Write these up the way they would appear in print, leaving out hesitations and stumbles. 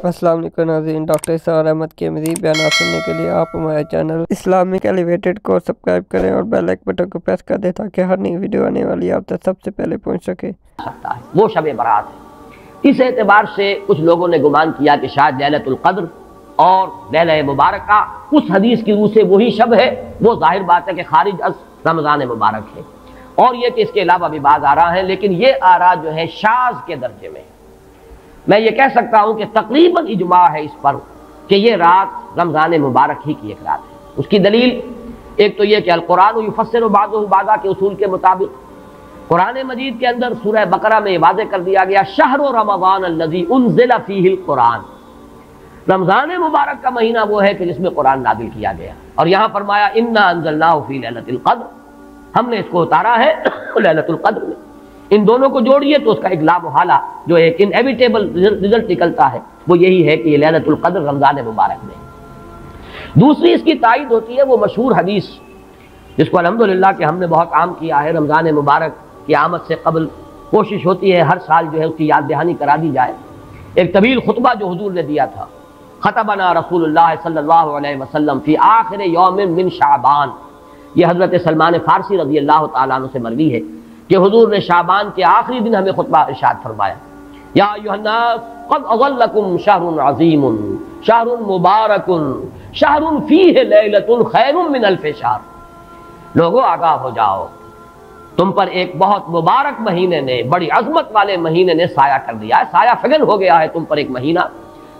السلام علیکم ناظرین، ڈاکٹر اسرار احمد کے مزید بیانات سننے کے لیے آپ ہمارے چینل اسلامک ایلیویٹڈ کو سبسکرائب کریں اور بیل آئکن بٹن کو پریس کر دیں تاکہ ہر نئی ویڈیو آنے والی آپ تک سب سے پہلے پہنچ سکے۔ وہ شب برات ہے۔ اس اعتبار سے کچھ لوگوں نے گمان کیا کہ شاید لیلۃ القدر اور لیلہ مبارکہ اس حدیث کی روح سے وہی شب ہے، وہ ظاہر بات ہے کہ خارج از رمضان مبارک ہے، اور یہ کہ اس کے علاوہ بھی بعض آراء ہیں، لیکن یہ آراء جو ہے شاذ کے درجے میں۔ میں یہ کہہ سکتا ہوں کہ تقریباً اجماع ہے اس پر کہ یہ رات رمضان مبارک ہی کی ایک رات ہے۔ اس کی دلیل ایک تو یہ کہ القرآن یفسر بعضہ بعضا کے اصول کے مطابق قرآن مجید کے اندر سورہ بقرہ میں یہ واضح کر دیا گیا شہر رمضان الذی انزل فیہ القرآن، رمضان مبارک کا مہینہ وہ ہے کہ جس میں قرآن نازل کیا گیا، اور یہاں فرمایا انا انزلناہ فی لیلۃ القدر، ہم نے اس کو اتارا ہے لیلۃ القدر میں۔ ان دونوں کو جوڑیے تو اس کا ایک لا محالہ جو ایک انیویٹیبل رزلٹ نکلتا ہے وہ یہی ہے کہ یہ لیلۃ القدر رمضان مبارک میں۔ دوسری اس کی تائید ہوتی ہے وہ مشہور حدیث جس کو الحمدللہ کہ ہم نے بہت عام کیا ہے، رمضان مبارک کی آمد سے قبل کوشش ہوتی ہے ہر سال جو ہے اس کی یاد دہانی کرا دی جائے۔ ایک طویل خطبہ جو حضور نے دیا تھا، خطبنا رسول اللہ صلی اللہ علیہ وسلم فی آخر یوم من شعبان، یہ حضرت سلمان فارسی رضی اللہ تعالیٰ عنہ سے مروی ہے کہ حضور نے شعبان کے آخری دن ہمیں خطبہ ارشاد فرمایا، یا ایھا الناس قد اظلکم شہر عظیم شہر مبارک شہر فیہ لیلۃ خیر من الف شہر، لوگوں آگاہ ہو جاؤ، تم پر ایک بہت مبارک مہینے نے، بڑی عظمت والے مہینے نے سایہ کر دیا ہے، سایہ فگن ہو گیا ہے تم پر ایک مہینہ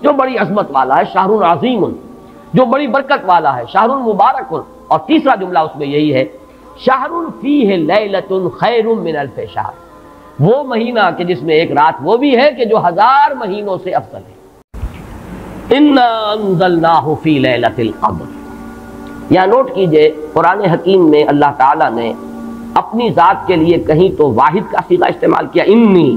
جو بڑی عظمت والا ہے، شہر عظیم جو بڑی برکت والا ہے، شہر مبارک، اور تیسرا جملہ اس میں یہی ہے شہر فیہ لیلۃ خیر من الف شہر، وہ مہینہ کہ جس میں ایک رات وہ بھی ہے کہ جو 1000 مہینوں سے افضل ہے۔ انا انزلناہ فی لیلۃ القدر، یا نوٹ کیجئے قرآن حکیم میں اللہ تعالیٰ نے اپنی ذات کے لیے کہیں تو واحد کا صیغہ استعمال کیا، اننی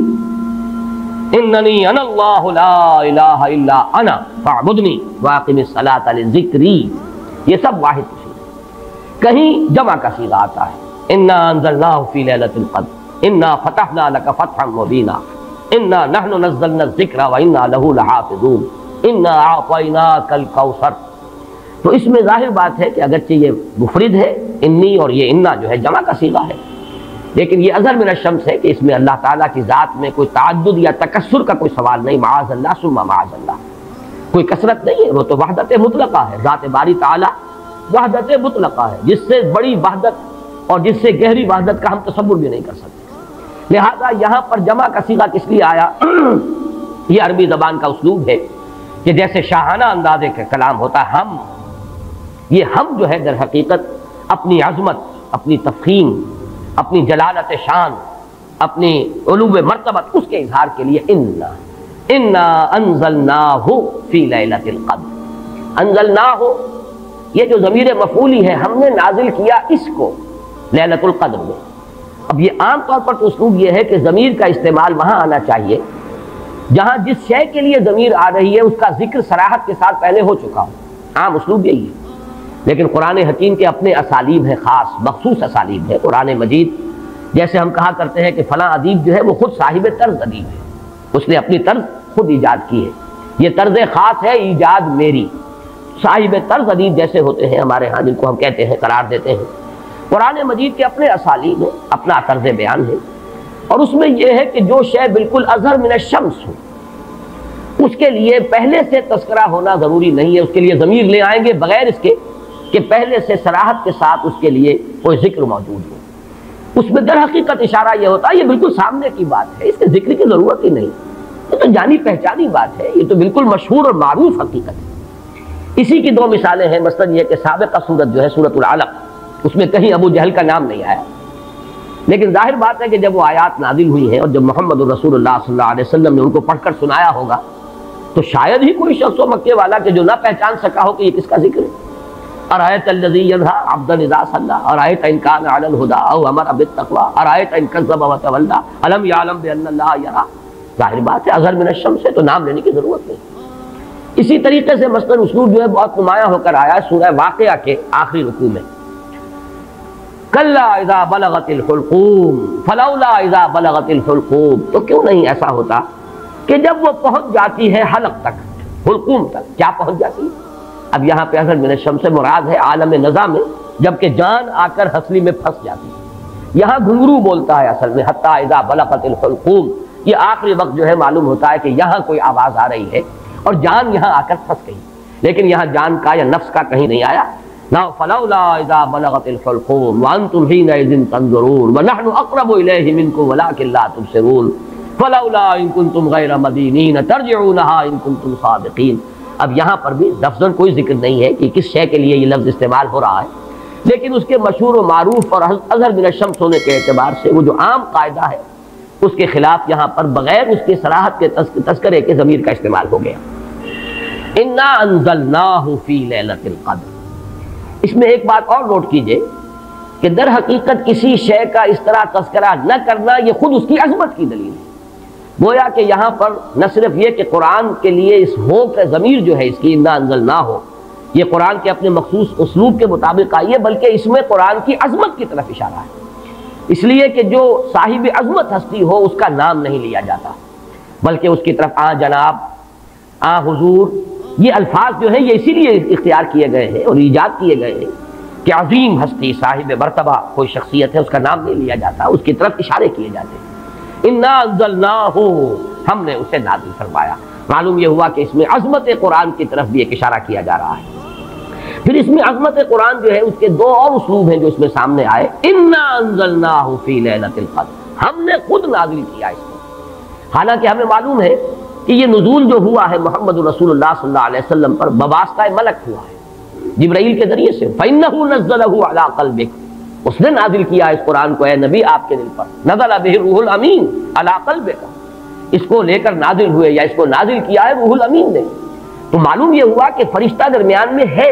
انا اللہ لا الہ الا انا فاعبدنی واقم الصلاۃ لذکری، یہ سب واحد، کہیں جمع کا صیغہ آتا ہے، انا انزلناہ فی لیلۃ القدر انا فتحنا لک فتحا مبینا انا نحن نزلنا الذکر وانا لہ لحافظون انا اعطیناک الکوثر۔ تو اس میں ظاہر بات ہے کہ اگرچہ یہ مفرد ہے انی، اور یہ انا جو ہے جمع کا صیغہ ہے، لیکن یہ اظہر من الشمس ہے کہ اس میں اللہ تعالیٰ کی ذات میں کوئی تعدد یا تکثر کا کوئی سوال نہیں، معاذ اللہ ثم معاذ اللہ، کوئی کثرت نہیں ہے، وہ تو وحدت مطلقہ ہے، ذات باری تعالیٰ وحدت مطلقہ ہے، جس سے بڑی وحدت اور جس سے گہری وحدت کا ہم تصور بھی نہیں کر سکتے۔ لہذا یہاں پر جمع کا صیغہ کس لیے آیا؟ یہ عربی زبان کا اسلوب ہے کہ جیسے شاہانہ اندازے کا کلام ہوتا ہے، یہ ہم جو ہے در حقیقت اپنی عظمت، اپنی تفخیم، اپنی جلالت شان، اپنی علو مرتبت، اس کے اظہار کے لیے انا انزلناہ فی لیلۃ القدر، انزلناہ یہ جو ضمیر مفعولی ہے، ہم نے نازل کیا اس کو لیلۃ القدر میں۔ اب یہ عام طور پر تو اسلوب یہ ہے کہ ضمیر کا استعمال وہاں آنا چاہیے جہاں جس شے کے لیے ضمیر آ رہی ہے اس کا ذکر صراحت کے ساتھ پہلے ہو چکا ہو، عام اسلوب یہی ہے، لیکن قرآن حکیم کے اپنے اسالیب ہیں، خاص مخصوص اسالیب ہے۔ قرآن مجید جیسے ہم کہا کرتے ہیں کہ فلاں ادیب جو ہے وہ خود صاحب طرز ادیب ہے، اس نے اپنی طرز خود ایجاد کی ہے، یہ طرز خاص ہے ایجاد میری، صاحب طرز ادیب جیسے ہوتے ہیں ہمارے ہاں جن کو ہم کہتے ہیں، قرار دیتے ہیں۔ قرآن مجید کے اپنے اسالیب ہیں، اپنا طرز بیان ہے، اور اس میں یہ ہے کہ جو شے بالکل اظہر من الشمس ہو اس کے لیے پہلے سے تذکرہ ہونا ضروری نہیں ہے، اس کے لیے ضمیر لے آئیں گے بغیر اس کے کہ پہلے سے صراحت کے ساتھ اس کے لیے کوئی ذکر موجود ہو۔ اس میں در حقیقت اشارہ یہ ہوتا ہے یہ بالکل سامنے کی بات ہے، اس کے ذکر کی ضرورت ہی نہیں، یہ تو جانی پہچانی بات ہے، یہ تو بالکل مشہور اور معروف حقیقت ہے۔ اسی کی 2 مثالیں ہیں، مثلا یہ کہ سابقہ سورت جو ہے سورۃ العلق، اس میں کہیں ابو جہل کا نام نہیں آیا، لیکن ظاہر بات ہے کہ جب وہ آیات نازل ہوئی ہیں اور جب محمد الرسول اللہ صلی اللہ علیہ وسلم نے ان کو پڑھ کر سنایا ہوگا تو شاید ہی کوئی شخص و مکے والا کہ جو نہ پہچان سکا ہو کہ یہ کس کا ذکر ہے۔ ارایت الذی ینہی عبدا اذا صلی ارایت ان کان علی الہدی او امر بالتقوی ارایت ان کذب وتولی الم یعلم بان اللہ یری، ظاہر بات ہے اظہر من الشمس ہے تو نام لینے کی ضرورت نہیں۔ اسی طریقے سے مثلا اسلوب جو ہے بہت نمایاں ہو کر آیا ہے سورہ واقعہ کے آخری رکوع میں، کلا اذا بلغت الحلقوم فلولا اذا بلغت الحلقوم، تو کیوں نہیں ایسا ہوتا کہ جب وہ پہنچ جاتی ہے حلق تک، حلقوم تک کیا پہنچ جاتی ہے؟ اب یہاں پہ اصل من الشمس سے مراد ہے عالم نزا میں، جبکہ جان آ کر ہنسلی میں پھنس جاتی ہے۔ یہاں گھنگرو بولتا ہے اصل میں حتی اذا بلغت الحلقوم، یہ آخری وقت جو ہے معلوم ہوتا ہے کہ یہاں کوئی آواز آ رہی ہے اور جان یہاں آ کر پھنس گئی، لیکن یہاں جان کا یا نفس کا کہیں نہیں آیا۔ فلولا اذا بلغت الحلقوم وانتم حينئذ تنظرون ونحن اقرب اليه منكم ولكن لا تبصرون فلولا ان كنتم غير مدينين ترجعونها ان كنتم صادقين۔ اب یہاں پر بھی لفظاً کوئی ذکر نہیں ہے کہ کس شے کے لیے یہ لفظ استعمال ہو رہا ہے، لیکن اس کے مشہور و معروف اور اظہر من الشمس ہونے کے اعتبار سے وہ جو عام قاعدہ ہے اس کے خلاف یہاں پر بغیر اس کے صراحت کے تذکرے کے ضمیر کا استعمال ہو گیا۔ انا انزلناہ فی لیلۃ القدر، اس میں ایک بات اور نوٹ کیجئے کہ در حقیقت کسی شے کا اس طرح تذکرہ نہ کرنا یہ خود اس کی عظمت کی دلیل ہے۔ گویا کہ یہاں پر نہ صرف یہ کہ قرآن کے لیے اس ہو کا ضمیر جو ہے اس کی انا انزلناہ یہ قرآن کے اپنے مخصوص اسلوب کے مطابق آئی ہے، بلکہ اس میں قرآن کی عظمت کی طرف اشارہ ہے، اس لیے کہ جو صاحب عظمت ہستی ہو اس کا نام نہیں لیا جاتا، بلکہ اس کی طرف آ جناب، آ حضور، یہ الفاظ جو ہیں یہ اسی لیے اختیار کیے گئے ہیں اور ایجاد کیے گئے ہیں کہ عظیم ہستی صاحب مرتبہ کوئی شخصیت ہے، اس کا نام نہیں لیا جاتا، اس کی طرف اشارے کیے جاتے ہیں۔ انا انزلناہ، ہم نے اسے نازل فرمایا۔ معلوم یہ ہوا کہ اس میں عظمت قرآن کی طرف بھی ایک اشارہ کیا جا رہا ہے۔ پھر اس میں عظمت قرآن جو ہے اس کے دو اور اسلوب ہیں جو اس میں سامنے آئے۔ انا انزلناہ فی لیلۃ القدر، ہم نے خود نازل کیا اس کو، حالانکہ ہمیں معلوم ہے کہ یہ نزول جو ہوا ہے محمد رسول اللہ صلی اللہ علیہ وسلم پر بواسطہ ملک ہوا ہے، جبرائیل کے ذریعے سے۔ فإنہ نزلہ علی قلبک، اس نے نازل کیا اس قرآن کو اے نبی آپ کے دل پر، نزل بہ الروح الامین علی قلبک، اس کو لے کر نازل ہوئے یا اس کو نازل کیا ہے روح الامین نے۔ تو معلوم یہ ہوا کہ فرشتہ درمیان میں ہے،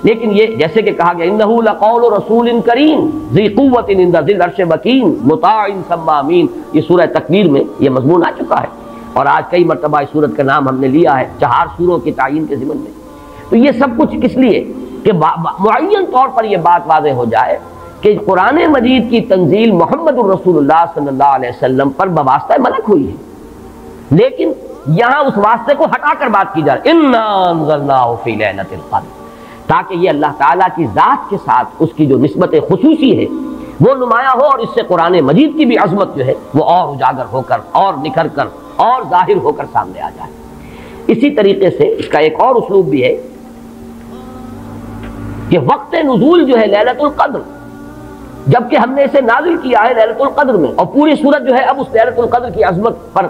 لیکن یہ جیسے کہ کہا گیا انہ لقول رسول کریم ذی قوت عند ذی العرش مکین مطاع ثم امین، یہ سورہ تکویر میں یہ مضمون آ چکا ہے، اور آج کئی مرتبہ اس سورت کا نام ہم نے لیا ہے 4 سوروں کی تعین کے ضمن میں۔ تو یہ سب کچھ کس لیے کہ معین طور پر یہ بات واضح ہو جائے کہ قرآن مجید کی تنزیل محمد الرسول اللہ صلی اللہ علیہ وسلم پر بواسطہ ملک ہوئی ہے، لیکن یہاں اس واسطے کو ہٹا کر بات کی جائے انا انزلناہ فی لیلۃ القدر، تاکہ یہ اللہ تعالیٰ کی ذات کے ساتھ اس کی جو نسبت خصوصی ہے وہ نمایاں ہو، اور اس سے قرآن مجید کی بھی عظمت جو ہے وہ اور اجاگر ہو کر اور نکھر کر اور ظاہر ہو کر سامنے آ جائے۔ اسی طریقے سے اس کا ایک اور اسلوب بھی ہے کہ وقت نزول جو ہے لیلۃ القدر، جبکہ ہم نے اسے نازل کیا ہے لیلۃ القدر میں، اور پوری سورت جو ہے اب اس لیلۃ القدر کی عظمت پر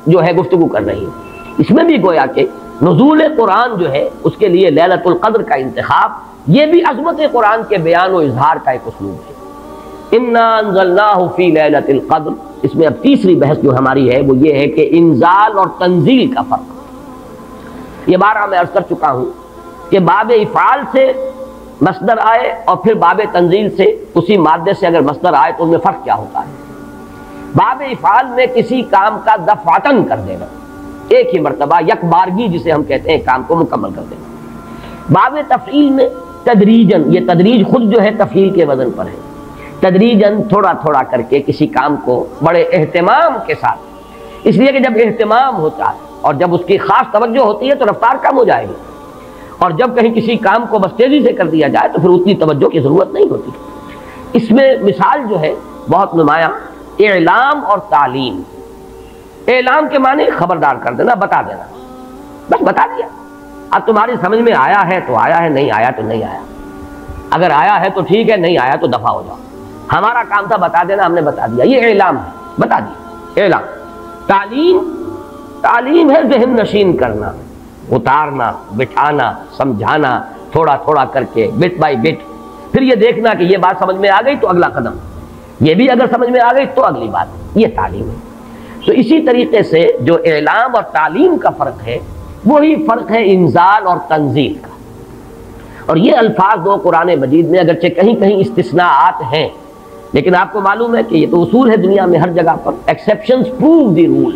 جو ہے گفتگو کر رہی ہے، اس میں بھی گویا کہ نزول قرآن جو ہے اس کے لیے لیلۃ القدر کا انتخاب یہ بھی عظمت قرآن کے بیان و اظہار کا ایک اسلوب ہے۔ انا انزلناہ فی لیلۃ القدر، اس میں اب تیسری بحث جو ہماری ہے وہ یہ ہے کہ انزال اور تنزیل کا فرق۔ یہ بارہ میں عرض کر چکا ہوں کہ باب افعال سے مصدر آئے اور پھر باب تنزیل سے اسی مادے سے اگر مصدر آئے تو ان میں فرق کیا ہوتا ہے۔ باب افعال میں کسی کام کا دفعتاً کر دینا، ایک ہی مرتبہ یک بارگی جسے ہم کہتے ہیں کام کو مکمل کر دینا۔ باب تفعیل میں تدریجاً، یہ تدریج خود جو ہے تفعیل کے وزن پر ہے، تدریجاً تھوڑا تھوڑا کر کے کسی کام کو بڑے اہتمام کے ساتھ، اس لیے کہ جب اہتمام ہوتا ہے اور جب اس کی خاص توجہ ہوتی ہے تو رفتار کم ہو جائے گی، اور جب کہیں کسی کام کو بس تیزی سے کر دیا جائے تو پھر اتنی توجہ کی ضرورت نہیں ہوتی۔ اس میں مثال جو ہے بہت نمایاں اعلام اور تعلیم۔ اعلام کے معنی خبردار کر دینا، بتا دینا، بس بتا دیا، اب تمہاری سمجھ میں آیا ہے تو آیا ہے، نہیں آیا تو نہیں آیا، اگر آیا ہے تو ٹھیک ہے، نہیں آیا تو دفع ہو جاؤ، ہمارا کام تھا بتا دینا، ہم نے بتا دیا، یہ اعلام ہے، بتا دیا اعلام۔ تعلیم ہے ذہن نشین کرنا، اتارنا، بٹھانا، سمجھانا، تھوڑا تھوڑا کر کے بٹ بائی بٹ، پھر یہ دیکھنا کہ یہ بات سمجھ میں آ گئی تو اگلا قدم، یہ بھی اگر سمجھ میں آ گئی تو اگلی بات، یہ تعلیم ہے۔ تو اسی طریقے سے جو اعلام اور تعلیم کا فرق ہے وہی فرق ہے انزال اور تنزیل کا، اور یہ الفاظ دو قرآن مجید میں اگرچہ کہیں کہیں استثناءات ہیں، لیکن آپ کو معلوم ہے کہ یہ تو اصول ہے دنیا میں ہر جگہ پر، ایکسیپشنز پروو دی رول،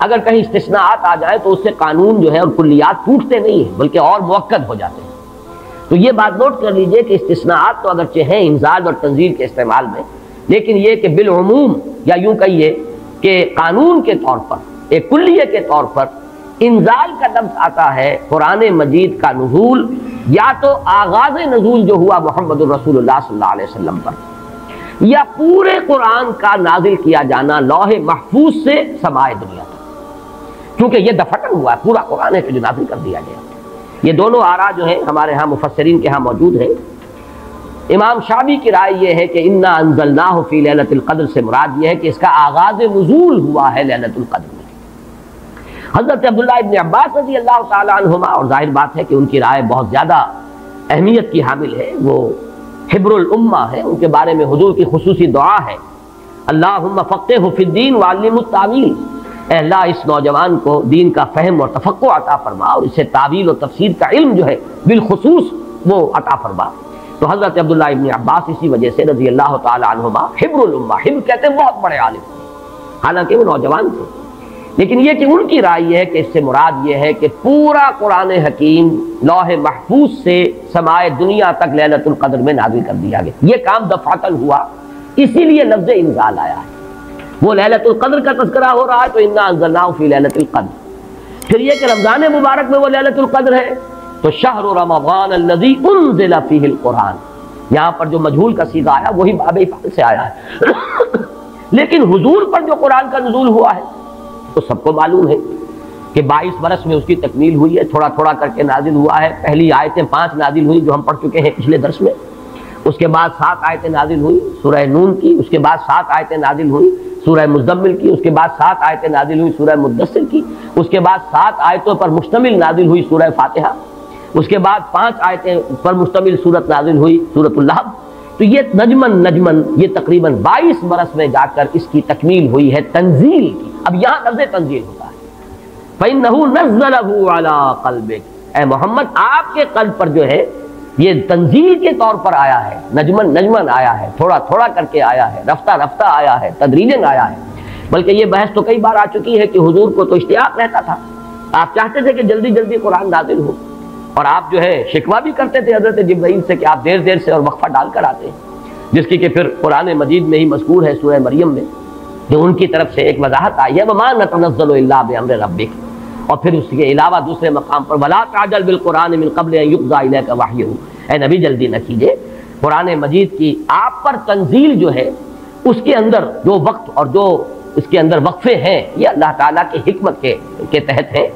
اگر کہیں استثناءات آ جائیں تو اس سے قانون جو ہے اور کلیات ٹوٹتے نہیں ہیں بلکہ اور مؤکد ہو جاتے ہیں۔ تو یہ بات نوٹ کر لیجئے کہ استثناءات تو اگرچہ ہیں انزال اور تنزیل کے استعمال میں، لیکن یہ کہ بالعموم یا یوں کہیے کہ قانون کے طور پر، ایک کلیہ کے طور پر انزال کا لفظ آتا ہے قرآن مجید کا نزول، یا تو آغاز نزول جو ہوا محمد الرسول اللہ صلی اللہ علیہ وسلم پر، یا پورے قرآن کا نازل کیا جانا لوح محفوظ سے سمائے دنیا تک، کیونکہ یہ دفعتاً ہوا ہے، پورا قرآن ہے جو نازل کر دیا گیا۔ یہ دونوں آراء جو ہیں ہمارے ہاں مفسرین کے ہاں موجود ہیں۔ امام شعبی کی رائے یہ ہے کہ انا انزلناہ فی لیلۃ القدر سے مراد یہ ہے کہ اس کا آغاز نزول ہوا ہے لیلۃ القدر میں۔ حضرت عبداللہ ابن عباس رضی اللہ تعالی عنہما، اور ظاہر بات ہے کہ ان کی رائے بہت زیادہ اہمیت کی حامل ہے، وہ حبر الامہ ہے، ان کے بارے میں حضور کی خصوصی دعا ہے، اللہم فقہہ فی الدین وعلمہ التاویل، اے اللہ اس نوجوان کو دین کا فہم اور تفقہ عطا فرما، اور اسے تعویل اور تفسیر کا علم جو ہے بالخصوص وہ عطا فرما۔ تو حضرت عبداللہ ابن عباس اسی وجہ سے رضی اللہ تعالی عنہما حبر الامہ، حبر کہتے ہیں بہت بڑے عالم تھے، حالانکہ وہ نوجوان تھے، لیکن یہ کہ ان کی رائے یہ ہے کہ اس سے مراد یہ ہے کہ پورا قرآن حکیم لوح محفوظ سے سمائے دنیا تک لیلۃ القدر میں نازل کر دیا گیا۔ یہ کام دفعتاً ہوا، اسی لیے لفظ انزال آیا ہے۔ وہ لیلۃ القدر کا تذکرہ ہو رہا ہے تو انا انزلناہ فی لیلۃ القدر۔ پھر یہ کہ رمضان مبارک میں وہ لیلۃ القدر ہے تو شہر رمضان الذی انزل فیہ القرآن، یہاں پر جو مجہول کا صیغہ آیا وہی باب فعل سے آیا ہے لیکن حضور پر جو قرآن کا نزول ہوا ہے تو سب کو معلوم ہے کہ 22 برس میں اس کی تکمیل ہوئی ہے، تھوڑا تھوڑا کر کے نازل ہوا ہے۔ پہلی آیتیں 5 نازل ہوئی جو ہم پڑھ چکے ہیں پچھلے درس میں، اس کے بعد 7 آیتیں نازل ہوئی سورہ نون کی، اس کے بعد 7 آیتیں نازل ہوئی سورہ مزمل کی، اس کے بعد 7 آیتیں نازل ہوئی سورہ مدثر کی، اس کے بعد 7 آیتوں پر مشتمل نازل ہوئی سورہ فاتحہ، اس کے بعد 5 آیتیں پر مشتمل سورت نازل ہوئی سورۃ اللہب۔ تو یہ نجمن یہ تقریباً 22 برس میں جا کر اس کی تکمیل ہوئی ہے تنزیل کی۔ اب یہاں لفظ تنزیل ہوتا ہے، فَإِنَّهُ نَزَّلَهُ عَلَىٰ قَلْبِكَ، اے محمد آپ کے قلب پر جو ہے یہ تنزیل کے طور پر آیا ہے، نجمن آیا ہے، تھوڑا تھوڑا کر کے آیا ہے، رفتہ رفتہ آیا ہے، تدریجاً آیا ہے۔ بلکہ یہ بحث تو کئی بار آ چکی ہے کہ حضور کو تو اشتیاق رہتا تھا، آپ چاہتے تھے کہ جلدی جلدی قرآن نازل ہو، اور آپ جو ہے شکوہ بھی کرتے تھے حضرت جبرائیل سے کہ آپ دیر دیر سے اور وقفہ ڈال کر آتے ہیں، جس کی کہ پھر قرآن مجید میں ہی مذکور ہے سورہ مریم میں، جو ان کی طرف سے ایک وضاحت آئی ہے وَمَا نَتَنَزَّلُ إِلَّا بِأَمْرِ رَبِّكَ، اور پھر اس کے علاوہ دوسرے مقام پر وَلَا تَعْجَلْ بِالْقُرْآنِ مِن قَبْلِ أَن يُقْضَىٰ إِلَيْكَ وَحْيُهُ، اے نبی جلدی نہ کیجئے، قرآن مجید کی آپ پر تنزیل جو ہے اس کے اندر جو وقت اور جو اس کے اندر وقفے ہیں یہ اللہ تعالیٰ کی حکمت کے تحت ہیں،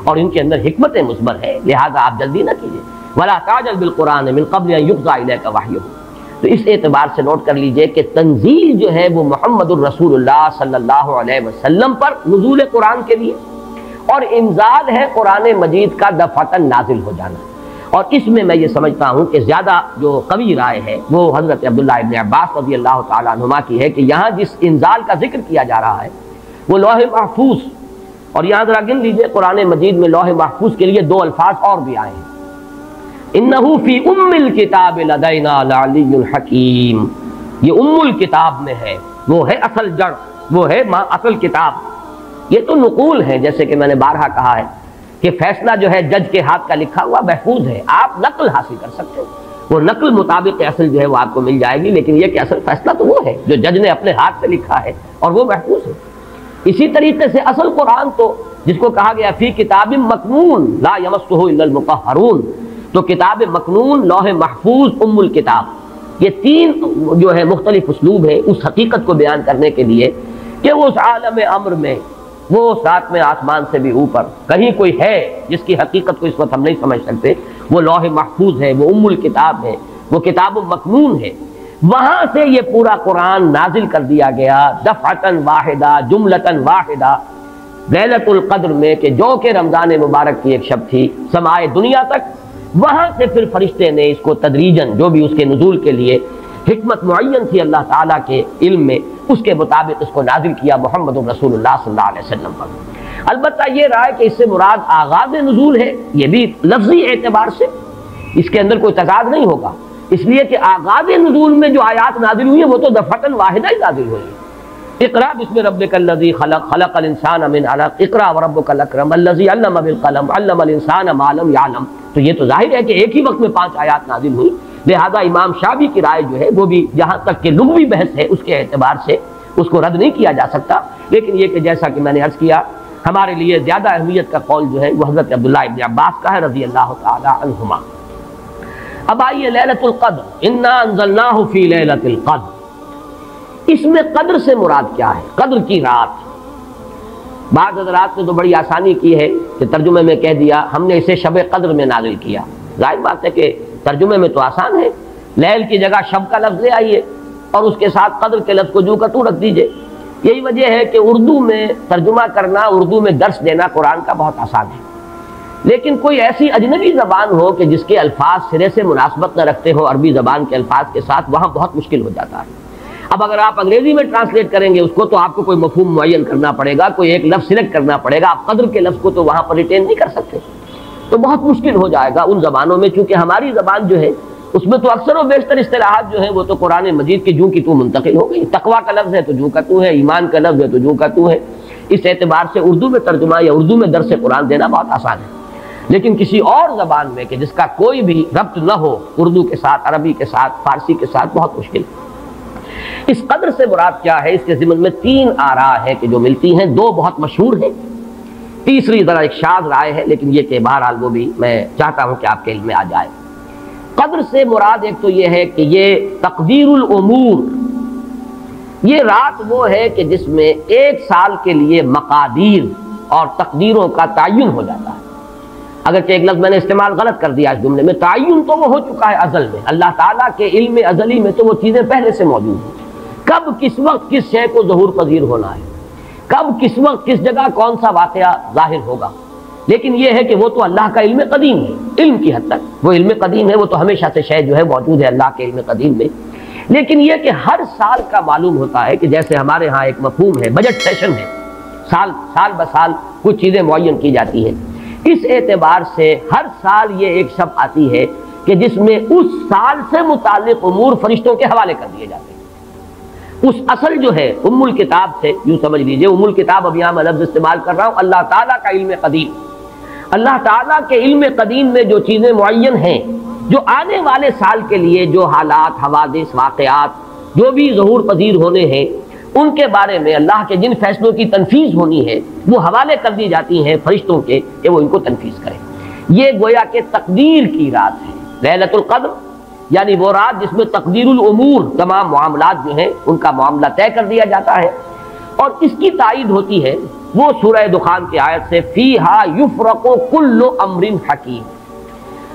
اور ان کے اندر حکمت مثمر ہے، لہذا آپ جلدی نہ کیجئے، وَلَا تَعْجَلْ بِالْقُرْآنِ مِن قَبْلِ أَن يُقْضَىٰ إِلَيْكَ وَحْيُهُ۔ تو اس اعتبار سے نوٹ کر لیجئے کہ تنزیل جو ہے وہ محمد الرسول اللہ صلی اللہ علیہ وسلم پر نزول قرآن کے لیے، اور انزال ہے قرآن مجید کا دفعتاً نازل ہو جانا۔ اور اس میں یہ سمجھتا ہوں کہ زیادہ جو قوی رائے ہے وہ حضرت عبداللہ ابن عباس رضی اللہ تعالیٰ عنہما کی ہے کہ یہاں جس انزال کا ذکر کیا جا رہا ہے وہ لوح محفوظ، اور یہاں ذرا گن لیجئے قرآن مجید میں لوح محفوظ کے لیے 2 الفاظ اور بھی آئے ہیں، انہو فی ام الکتاب لدینا لعلی الحکیم، یہ ام الکتاب میں ہے، وہ ہے اصل جڑ، وہ ہے اصل کتاب۔ یہ تو نقول ہے، جیسے کہ میں نے بارہا کہا ہے کہ فیصلہ جو ہے جج کے ہاتھ کا لکھا ہوا محفوظ ہے، آپ نقل حاصل کر سکتے ہیں، وہ نقل مطابق اصل جو ہے وہ آپ کو مل جائے گی، لیکن یہ کہ اصل فیصلہ تو وہ ہے جو جج نے اپنے ہاتھ سے لکھا ہے اور وہ محفوظ ہے۔ اسی طریقے سے اصل قرآن تو جس کو کہا گیا فی کتاب مکنون لا یمسہ الا المطہرون، تو کتاب مکنون، لوح محفوظ، ام الکتاب، یہ 3 جو ہے مختلف اسلوب ہے اس حقیقت کو بیان کرنے کے لیے کہ وہ اس عالم امر میں، وہ 7ویں آسمان سے بھی اوپر کہیں کوئی ہے جس کی حقیقت کو اس وقت ہم نہیں سمجھ سکتے، وہ لوح محفوظ ہے، وہ ام الکتاب ہے، وہ کتاب مکنون ہے، وہاں سے یہ پورا قرآن نازل کر دیا گیا دفعتاً واحدہ، جملتاً واحدہ، لیلۃ القدر میں، کہ جو کہ رمضان مبارک کی ایک شب تھی، سمائے دنیا تک۔ وہاں سے پھر فرشتے نے اس کو تدریجاً جو بھی اس کے نزول کے لیے حکمت معین تھی اللہ تعالیٰ کے علم میں، اس کے مطابق اس کو نازل کیا محمد رسول اللہ صلی اللہ علیہ وسلم پر۔ البتہ یہ رائے کہ اس سے مراد آغاز نزول ہے، یہ بھی لفظی اعتبار سے اس کے اندر کوئی تضاد نہیں ہوگا، اس لیے کہ آغاز نزول میں جو آیات نازل ہوئی ہیں وہ تو دفعتاً واحدہ ہی نازل ہوئی ہیں۔ اقرأ بسم ربک الذی خلق، خلق الانسان من علق، اقرأ وربک الاکرم الذی علم بالقلم، علم الانسان ما لم یعلم۔ تو یہ تو ظاہر ہے کہ ایک ہی وقت میں 5 آیات نازل ہوئی، لہذا امام شعبی کی رائے جو ہے وہ بھی جہاں تک کہ لغوی بحث ہے اس کے اعتبار سے اس کو رد نہیں کیا جا سکتا، لیکن یہ کہ جیسا کہ میں نے عرض کیا ہمارے لیے زیادہ اہمیت کا قول جو ہے وہ حضرت عبداللہ ابن عباس کا ہے رضی اللہ تعالی عنہما۔ اب آئیے لیلۃ القدر، انا انزلناہ فی لیلۃ القدر، اس میں قدر سے مراد کیا ہے؟ قدر کی رات۔ بعض حضرات نے تو بڑی آسانی کی ہے کہ ترجمے میں کہہ دیا ہم نے اسے شب قدر میں نازل کیا۔ ظاہر بات ہے کہ ترجمے میں تو آسان ہے، لیل کی جگہ شب کا لفظ لے آئیے اور اس کے ساتھ قدر کے لفظ کو جو کا تو رکھ دیجئے۔ یہی وجہ ہے کہ اردو میں ترجمہ کرنا، اردو میں درس دینا قرآن کا بہت آسان ہے، لیکن کوئی ایسی اجنبی زبان ہو کہ جس کے الفاظ سرے سے مناسبت نہ رکھتے ہو عربی زبان کے الفاظ کے ساتھ، وہاں بہت مشکل ہو جاتا ہے۔ اب اگر آپ انگریزی میں ٹرانسلیٹ کریں گے اس کو تو آپ کو کوئی مفہوم معین کرنا پڑے گا، کوئی ایک لفظ سلیکٹ کرنا پڑے گا، آپ قدر کے لفظ کو تو وہاں پر ریٹین نہیں کر سکتے، تو بہت مشکل ہو جائے گا ان زبانوں میں، چونکہ ہماری زبان جو ہے اس میں تو اکثر و بیشتر اصطلاحات جو ہیں وہ تو قرآن مجید کی جو کی تو منتقل ہو گئی۔ تقویٰ کا لفظ ہے تو جو کا تو ہے، ایمان کا لفظ ہے تو جو کا تو ہے۔ اس اعتبار سے اردو میں ترجمہ یا اردو میں درس قرآن دینا بہت آسان ہے، لیکن کسی اور زبان میں کہ جس کا کوئی بھی ربط نہ ہو اردو کے ساتھ، عربی کے ساتھ، فارسی کے ساتھ، بہت مشکل۔ اس قدر سے مراد کیا ہے؟ اس کے ضمن میں 3 آراء ہیں کہ جو ملتی ہیں، 2 بہت مشہور ہیں، تیسری ذرا ایک شاذ رائے ہے، لیکن یہ کہ بہرحال وہ بھی میں چاہتا ہوں کہ آپ کے علم میں آ جائے۔ قدر سے مراد ایک تو یہ ہے کہ یہ تقدیر الامور، یہ رات وہ ہے کہ جس میں 1 سال کے لیے مقادیر اور تقدیروں کا تعین ہو جاتا ہے۔ اگرچہ ایک لفظ میں نے استعمال غلط کر دیا اس جملے میں، تعین تو وہ ہو چکا ہے ازل میں، اللہ تعالیٰ کے علم ازلی میں تو وہ چیزیں پہلے سے موجود ہیں، کب کس وقت کس شے کو ظہور پذیر ہونا ہے، کب کس وقت کس جگہ کون سا واقعہ ظاہر ہوگا، لیکن یہ ہے کہ وہ تو اللہ کا علم قدیم ہے، علم کی حد تک وہ علم قدیم ہے، وہ تو ہمیشہ سے شے جو ہے موجود ہے اللہ کے علم قدیم میں، لیکن یہ کہ ہر سال کا معلوم ہوتا ہے کہ جیسے ہمارے ہاں ایک مفہوم ہے بجٹ سیشن ہے، سال بسال کچھ چیزیں معین کی جاتی ہیں، اس اعتبار سے ہر سال یہ ایک شب آتی ہے کہ جس میں اس سال سے متعلق امور فرشتوں کے حوالے کر دیے جاتے ہیں۔ اس اصل جو ہے ام الکتاب سے یوں سمجھ لیجئے، ام الکتاب اب یہاں میں لفظ استعمال کر رہا ہوں، اللہ تعالیٰ کا علم قدیم، اللہ تعالیٰ کے علم قدیم میں جو چیزیں معین ہیں، جو آنے والے سال کے لیے جو حالات، حوادث، واقعات جو بھی ظہور پذیر ہونے ہیں، ان کے بارے میں اللہ کے جن فیصلوں کی تنفیذ ہونی ہے وہ حوالے کر دی جاتی ہیں فرشتوں کے کہ وہ ان کو تنفیذ کریں۔ یہ گویا کہ تقدیر کی رات ہے لیلۃ القدر، یعنی وہ رات جس میں تقدیر الامور، تمام معاملات جو ہیں ان کا معاملہ طے کر دیا جاتا ہے، اور اس کی تائید ہوتی ہے وہ سورہ دخان کی آیت سے فیہا یفرق کل امر حکیم،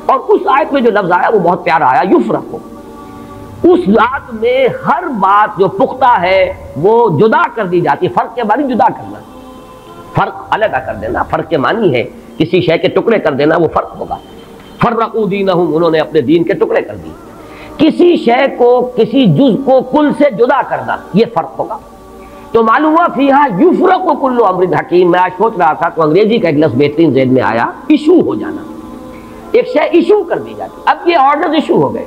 اور اس آیت میں جو لفظ آیا وہ بہت پیارا آیا، یفرق، اس رات میں ہر بات جو پختہ ہے وہ جدا کر دی جاتی ہے، فرق کے معنی جدا کرنا، فرق علیحدہ کر دینا، فرق کے معنی ہے کسی شے کے ٹکڑے کر دینا، وہ فرق ہوگا۔ فرقوا دینہم، انہوں نے اپنے دین کے ٹکڑے کر دیے، کسی شے کو، کسی جز کو کل سے جدا کرنا، یہ فرق ہوگا۔ تو معلوم ہوا فیہا یفرق کل امر حکیم، میں آج سوچ رہا تھا تو انگریزی کا ایک لفظ بہترین ذہن میں آیا، ایشو ہو جانا، ایک شے ایشو کر دی جاتی، اب یہ آرڈرز ایشو ہو گئے،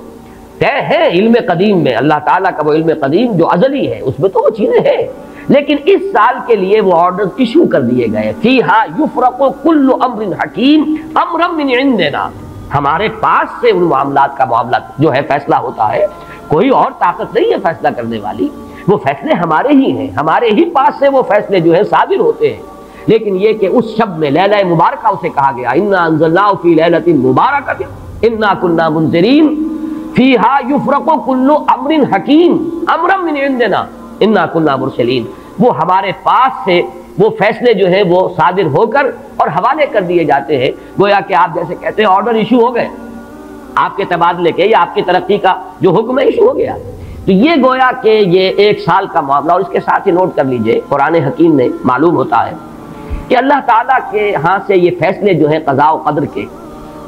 طے ہے علم قدیم میں، اللہ تعالیٰ کا وہ علم قدیم جو ازلی ہے اس میں تو وہ چیزیں ہیں، لیکن اس سال کے لیے وہ آرڈرز ایشو کر دیے گئے، فیہا یفرق کل امر حکیم امرا من عندنا، ہمارے پاس سے ان معاملات کا معاملہ جو ہے فیصلہ ہوتا ہے، کوئی اور طاقت نہیں ہے فیصلہ کرنے والی، وہ فیصلے ہمارے ہی ہیں، ہمارے ہی پاس سے وہ فیصلے جو ہیں صادر ہوتے ہیں، لیکن یہ کہ اس شب میں لیلہ مبارکہ اسے کہا گیا، انا انزلناہ فی لیلۃ مبارکۃ انا کنا منذرین فیہا یفرق کل امر حکیم امرا من عندنا انا کنا مرسلین، وہ ہمارے پاس سے وہ فیصلے جو ہیں وہ صادر ہو کر اور حوالے کر دیے جاتے ہیں، گویا کہ آپ جیسے کہتے ہیں آرڈر ایشو ہو گئے، آپ کے تبادلے کے یا آپ کی ترقی کا جو حکم ہے ایشو ہو گیا، تو یہ گویا کہ یہ 1 سال کا معاملہ، اور اس کے ساتھ ہی نوٹ کر لیجئے قرآن حکیم میں معلوم ہوتا ہے کہ اللہ تعالیٰ کے ہاں سے یہ فیصلے جو ہیں قضاء و قدر کے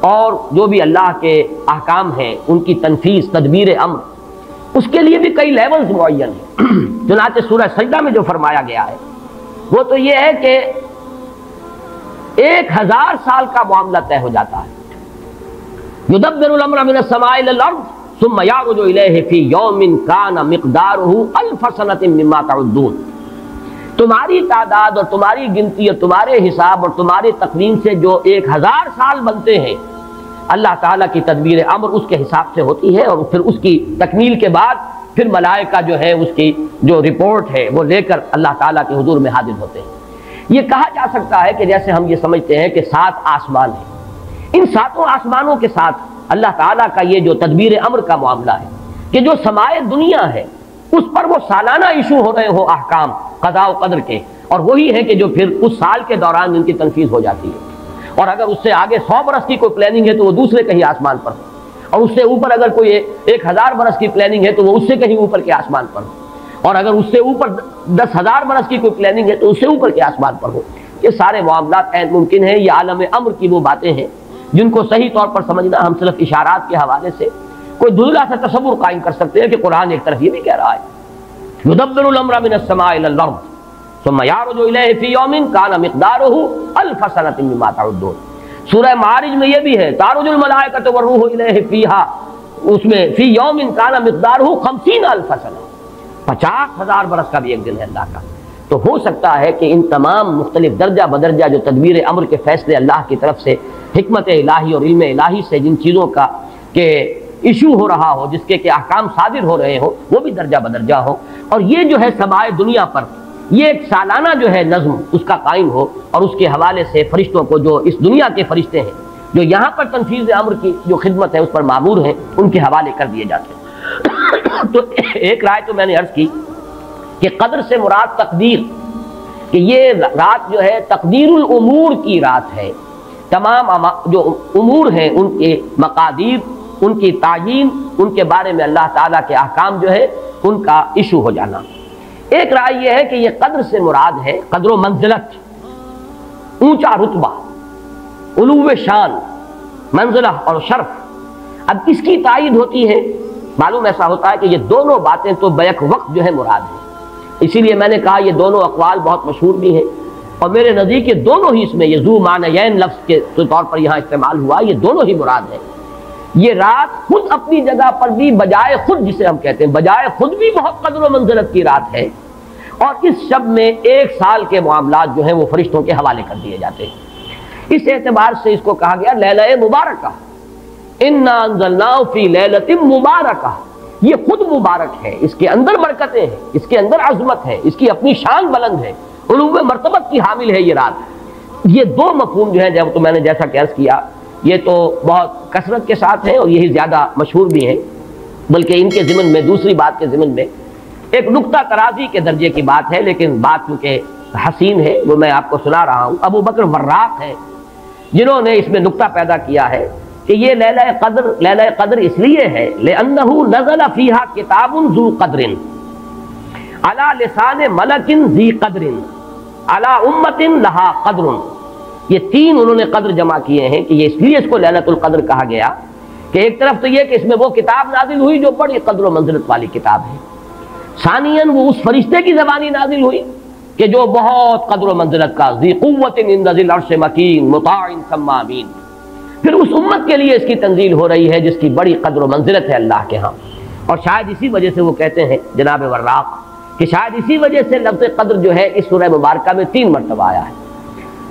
اور جو بھی اللہ کے احکام ہیں ان کی تنفیذ، تدبیر امر، اس کے لیے بھی کئی لیولز معین ہیں، چنانچہ سورہ سجدہ میں جو فرمایا گیا ہے وہ تو یہ ہے کہ 1000 سال کا معاملہ طے ہو جاتا ہے، یدبر الامر من السماء الى الارض ثم يعرج الیہ فی یوم کان مقدارہ 1000 سنۃ مما تعدون، تمہاری تعداد اور تمہاری گنتی اور تمہارے حساب اور تمہاری تقویم سے جو 1000 سال بنتے ہیں، اللہ تعالیٰ کی تدبیر امر اس کے حساب سے ہوتی ہے، اور پھر اس کی تکمیل کے بعد پھر ملائکہ جو ہے اس کی جو رپورٹ ہے وہ لے کر اللہ تعالیٰ کے حضور میں حاضر ہوتے ہیں۔ یہ کہا جا سکتا ہے کہ جیسے ہم یہ سمجھتے ہیں کہ 7 آسمان ہیں، ان 7 آسمانوں کے ساتھ اللہ تعالیٰ کا یہ جو تدبیر امر کا معاملہ ہے کہ جو سمائے دنیا ہے اس پر وہ سالانہ ایشو ہو رہے ہو احکام قضاء و قدر کے، اور وہی ہے کہ جو پھر اس سال کے دوران ان کی تنفیذ ہو جاتی ہے، اور اگر اس سے آگے 100 برس کی کوئی پلاننگ ہے تو وہ دوسرے کہیں آسمان پر ہو، اور اس سے اوپر اگر کوئی 1000 برس کی پلاننگ ہے تو وہ اس سے کہیں اوپر کے آسمان پر ہو، اور اگر اس سے اوپر 10,000 برس کی کوئی پلاننگ ہے تو اس سے اوپر کے آسمان پر ہو۔ یہ سارے معاملات عین ممکن ہیں، یہ عالم امر کی وہ باتیں ہیں جن کو صحیح طور پر سمجھنا ہم صرف اشارات کے حوالے سے کوئی دھندلا سا تصور قائم کر سکتے ہیں کہ قرآن ایک طرف یہ بھی کہہ رہا ہے یدبر الامر من السماء الى الارض ثم يعرج الیہ فی یوم کان مقدارہ 1000 سنۃ مما تعدون۔ سورہ معارج میں یہ بھی ہے تعرج الملائکۃ والروح الیہ فیہا، اس میں فی یوم کان مقدارہ 50,000 سنۃ، 50,000 برس کا بھی ایک دن ہے اللہ کا۔ تو ہو سکتا ہے کہ ان تمام مختلف درجہ بدرجہ جو تدبیر امر کے فیصلے اللہ کی طرف سے حکمت الہی اور علم الہی سے جن چیزوں کا کہ ایشو ہو رہا ہو، جس کے کہ احکام صادر ہو رہے ہوں، وہ بھی درجہ بدرجہ ہو، اور یہ جو ہے سمائے دنیا پر یہ ایک سالانہ جو ہے نظم اس کا قائم ہو، اور اس کے حوالے سے فرشتوں کو جو اس دنیا کے فرشتے ہیں جو یہاں پر تنفیذ امر کی جو خدمت ہے اس پر مامور ہیں ان کے حوالے کر دیے جاتے ہیں۔ تو ایک رائے تو میں نے عرض کی کہ قدر سے مراد تقدیر، کہ یہ رات جو ہے تقدیر الامور کی رات ہے، تمام جو امور ہیں ان کے مقادیر، ان کی تعیین، ان کے بارے میں اللہ تعالیٰ کے احکام جو ہے ان کا ایشو ہو جانا۔ ایک رائے یہ ہے کہ یہ قدر سے مراد ہے قدر و منزلت، اونچا رتبہ، علو شان، منزلہ اور شرف۔ اب اس کی تائید ہوتی ہے، معلوم ایسا ہوتا ہے کہ یہ دونوں باتیں تو بیک وقت جو ہے مراد ہیں، اسی لیے میں نے کہا یہ دونوں اقوال بہت مشہور بھی ہیں، اور میرے نزدیک یہ دونوں ہی اس میں یہ ذو معنیین لفظ کے طور پر یہاں استعمال ہوا، یہ دونوں ہی مراد ہے۔ یہ رات خود اپنی جگہ پر بھی بجائے خود، جسے ہم کہتے ہیں بجائے خود بھی بہت قدر و منزلت کی رات ہے، اور اس شب میں 1 سال کے معاملات جو ہیں وہ فرشتوں کے حوالے کر دیے جاتے ہیں۔ اس اعتبار سے اس کو کہا گیا لیلہ مبارکہ، انا انزلناہ فی لیلۃ مبارکہ، یہ خود مبارک ہے، اس کے اندر برکتیں ہیں، اس کے اندر عظمت ہے، اس کی اپنی شان بلند ہے، علو مرتبت کی حامل ہے یہ رات۔ یہ دو مفہوم جو ہیں جب تو میں نے جیسا کہ عرض کیا یہ تو بہت کثرت کے ساتھ ہیں اور یہی زیادہ مشہور بھی ہیں، بلکہ ان کے ضمن میں دوسری بات کے ضمن میں ایک نقطہ ترازی کے درجے کی بات ہے، لیکن بات چونکہ حسین ہے وہ میں آپ کو سنا رہا ہوں۔ ابو بکر وراق ہے جنہوں نے اس میں نقطہ پیدا کیا ہے کہ یہ لیلہ قدر اس لیے ہے لأنہ نزل فیہا کتاب ذو قدر علی لسان ملک ذی قدر علی امت لہا قدر۔ یہ 3 انہوں نے قدر جمع کیے ہیں کہ یہ اس لیے اس کو لیلۃ القدر کہا گیا کہ ایک طرف تو یہ کہ اس میں وہ کتاب نازل ہوئی جو بڑی قدر و منزلت والی کتاب ہے، ثانیاً وہ اس فرشتے کی زبانی نازل ہوئی کہ جو بہت قدر و منزلت کا ذی قوت عند ذی العرش مکین مطاع ثم امین، پھر اس امت کے لیے اس کی تنزیل ہو رہی ہے جس کی بڑی قدر و منزلت ہے اللہ کے ہاں۔ اور شاید اسی وجہ سے وہ کہتے ہیں جناب وراق کہ شاید اسی وجہ سے لفظ قدر جو ہے اس سورہ مبارکہ میں 3 مرتبہ آیا ہے،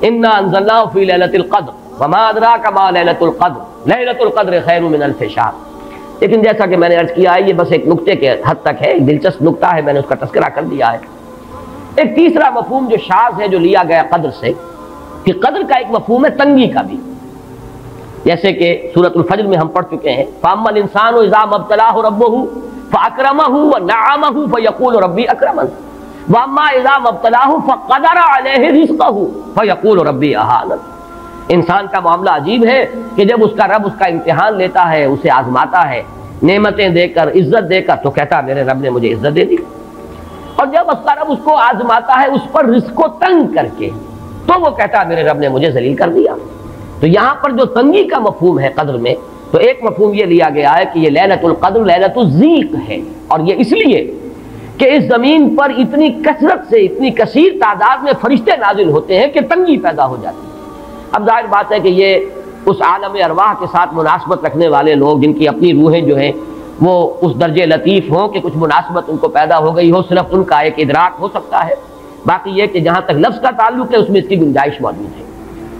انا انزلناہ فی لیلۃ القدر وما ادراک ما لیلۃ القدر لیلۃ القدر خیر من الف شہر۔ لیکن جیسا کہ میں نے عرض کیا ہے یہ بس ایک نقطے کے حد تک ہے، ایک دلچسپ نقطہ ہے، میں نے اس کا تذکرہ کر دیا ہے۔ ایک تیسرا مفہوم جو شاذ ہے جو لیا گیا قدر سے کہ قدر کا ایک مفہوم ہے تنگی کا بھی، جیسے کہ سورۃ الفجر میں ہم پڑھ چکے ہیں فَأَمَّا الْإِنسَانُ إِذَا مَا ابْتَلَاهُ رَبُّهُ فَأَكْرَمَهُ وَنَعَّمَهُ فَيَقُولُ رَبِّي أَكْرَمَنِ وَأَمَّا إِذَا مَا ابْتَلَاهُ فَقَدَرَ عَلَيْهِ رِزْقَهُ فَيَقُولُ رَبِّي أَهَانَنِ۔ انسان کا معاملہ عجیب ہے کہ جب اس کا رب اس کا امتحان لیتا ہے، اسے آزماتا ہے، نعمتیں دے کر عزت دے کر، تو کہتا ہے میرے رب نے مجھے عزت دے دی، اور جب اس کا رب اس کو آزماتا ہے اس پر رزق کو تنگ کر کے، تو وہ کہتا ہے میرے رب نے مجھے ذلیل کر دیا۔ تو یہاں پر جو تنگی کا مفہوم ہے قدر میں، تو ایک مفہوم یہ لیا گیا ہے کہ یہ لیلۃ القدر لیلۃ الضیق ہے، اور یہ اس لیے کہ اس زمین پر اتنی کثرت سے اتنی کثیر تعداد میں فرشتے نازل ہوتے ہیں کہ تنگی پیدا ہو جاتی ہے۔ اب ظاہر بات ہے کہ یہ اس عالم ارواح کے ساتھ مناسبت رکھنے والے لوگ جن کی اپنی روحیں جو ہیں وہ اس درجے لطیف ہوں کہ کچھ مناسبت ان کو پیدا ہو گئی ہو، صرف ان کا ایک ادراک ہو سکتا ہے، باقی یہ کہ جہاں تک لفظ کا تعلق ہے اس میں اس کی گنجائش موجود ہے۔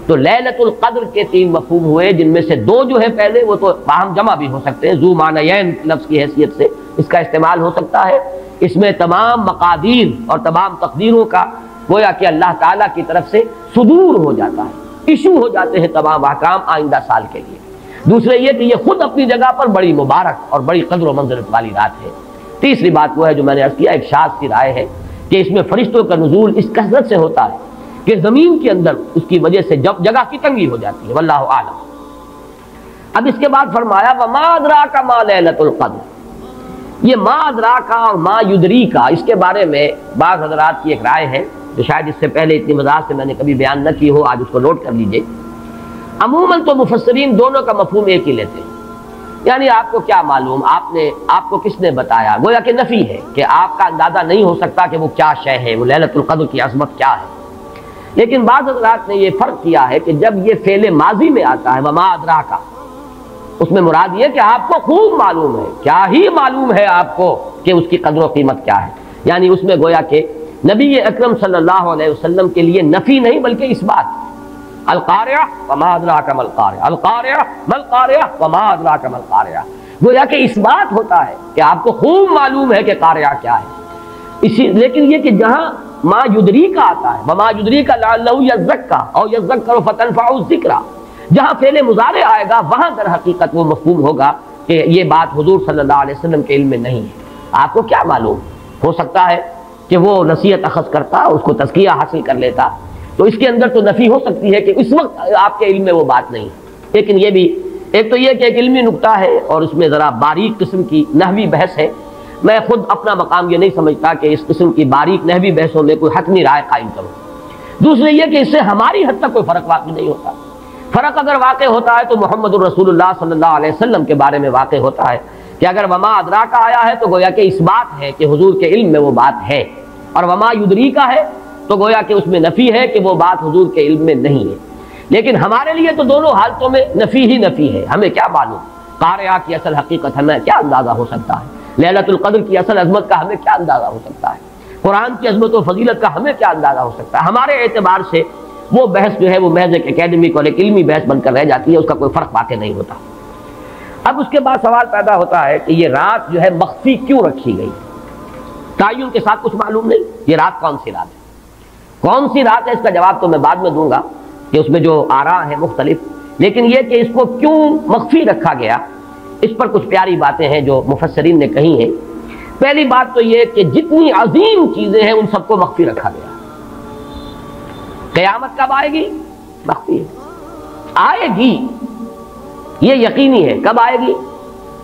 تو لیلۃ القدر کے 3 مفہوم ہوئے، جن میں سے 2 جو ہیں پہلے وہ تو باہم جمع بھی ہو سکتے ہیں، ذو معنیین لفظ کی حیثیت سے اس کا استعمال ہو سکتا ہے۔ اس میں تمام مقادیر اور تمام تقدیروں کا گویا کہ اللہ تعالیٰ کی طرف سے صدور ہو جاتا ہے، ایشو ہو جاتے ہیں تمام احکام آئندہ سال کے لیے۔ دوسرے یہ کہ یہ خود اپنی جگہ پر بڑی مبارک اور بڑی قدر و منزلت والی رات ہے۔ تیسری بات وہ ہے جو میں نے عرض کیا، ایک شاذ سی رائے ہے کہ اس میں فرشتوں کا نزول اس کثرت سے ہوتا ہے کہ زمین کے اندر اس کی وجہ سے جگہ کی تنگی ہو جاتی ہے، واللہ اعلم۔ اب اس کے بعد فرمایا وما ادراک ما لیلۃ القدر، یہ ما ادراک اور ما یدریک، اس کے بارے میں بعض حضرات کی ایک رائے ہے جو شاید اس سے پہلے اتنی وضاحت سے میں نے کبھی بیان نہ کی ہو، آج اس کو نوٹ کر لیجئے۔ عموماً تو مفسرین دونوں کا مفہوم ایک ہی لیتے ہیں، یعنی آپ کو کیا معلوم، آپ کو کس نے بتایا، گویا کہ نفی ہے کہ آپ کا اندازہ نہیں ہو سکتا کہ وہ کیا شے ہے، وہ لیلۃ القدر کی عظمت کیا ہے۔ لیکن بعض حضرات نے یہ فرق کیا ہے کہ جب یہ فعل ماضی میں آتا ہے وما ادراک، اس میں مراد یہ کہ آپ کو خوب معلوم ہے، کیا ہی معلوم ہے آپ کو کہ اس کی قدر و قیمت کیا ہے، یعنی اس میں گویا کہ نبی اکرم صلی اللہ علیہ وسلم کے لیے نفی نہیں بلکہ اس بات، القارعہ وما ادراک ما القارعہ، القارعہ ما القارعہ وما ادراک ما القارعہ، گویا کہ اس بات ہوتا ہے کہ آپ کو خوب معلوم ہے کہ قارعہ کیا ہے۔ لیکن یہ کہ جہاں ما یدریک آتا ہے وما یدریک لعلہ یزکا اور یذکر فتنفعہ الذکرہ، جہاں فعل مضارع آئے گا وہاں در حقیقت وہ مفہوم ہوگا کہ یہ بات حضور صلی اللہ علیہ وسلم کے علم میں نہیں ہے۔ آپ کو کیا معلوم، ہو سکتا ہے کہ وہ نصیحت اخذ کرتا، اس کو تزکیہ حاصل کر لیتا، تو اس کے اندر تو نفی ہو سکتی ہے کہ اس وقت آپ کے علم میں وہ بات نہیں ہے۔ لیکن یہ بھی ایک تو یہ کہ ایک علمی نکتہ ہے اور اس میں ذرا باریک قسم کی نحوی بحث ہے، میں خود اپنا مقام یہ نہیں سمجھتا کہ اس قسم کی باریک نحوی بحثوں میں کوئی حتمی رائے قائم کروں۔ دوسرے یہ کہ اس سے ہماری حد تک کوئی فرق واقع نہیں ہوتا، فرق اگر واقع ہوتا ہے تو محمد الرسول اللہ صلی اللہ علیہ وسلم کے بارے میں واقع ہوتا ہے کہ اگر وما ادراک آیا ہے تو گویا کہ اس بات ہے کہ حضور کے علم میں وہ بات ہے، اور وما یدریک ہے تو گویا کہ اس میں نفی ہے کہ وہ بات حضور کے علم میں نہیں ہے۔ لیکن ہمارے لیے تو دونوں حالتوں میں نفی ہی نفی ہے، ہمیں کیا معلوم قارعہ کی اصل حقیقت ہمیں کیا اندازہ ہو سکتا ہے، لیلۃ القدر کی اصل عظمت کا ہمیں کیا اندازہ ہو سکتا ہے، قرآن کی عظمت و فضیلت کا ہمیں کیا اندازہ ہو سکتا ہے۔ ہمارے اعتبار سے وہ بحث جو ہے وہ محض ایک اکیڈمک اور ایک علمی بحث بن کر رہ جاتی ہے، اس کا کوئی فرق واقع نہیں ہوتا۔ اب اس کے بعد سوال پیدا ہوتا ہے کہ یہ رات جو ہے مخفی کیوں رکھی گئی، تعین کے ساتھ کچھ معلوم نہیں، یہ رات کون سی رات ہے، کون سی رات ہے، اس کا جواب تو میں بعد میں دوں گا کہ اس میں جو آراء ہیں مختلف، لیکن یہ کہ اس کو کیوں مخفی رکھا گیا اس پر کچھ پیاری باتیں ہیں جو مفسرین نے کہی ہیں۔ پہلی بات تو یہ کہ جتنی عظیم چیزیں ہیں ان سب کو مخفی رکھا گیا۔ قیامت کب آئے گی، مخفی ہے، آئے گی یہ یقینی ہے، کب آئے گی،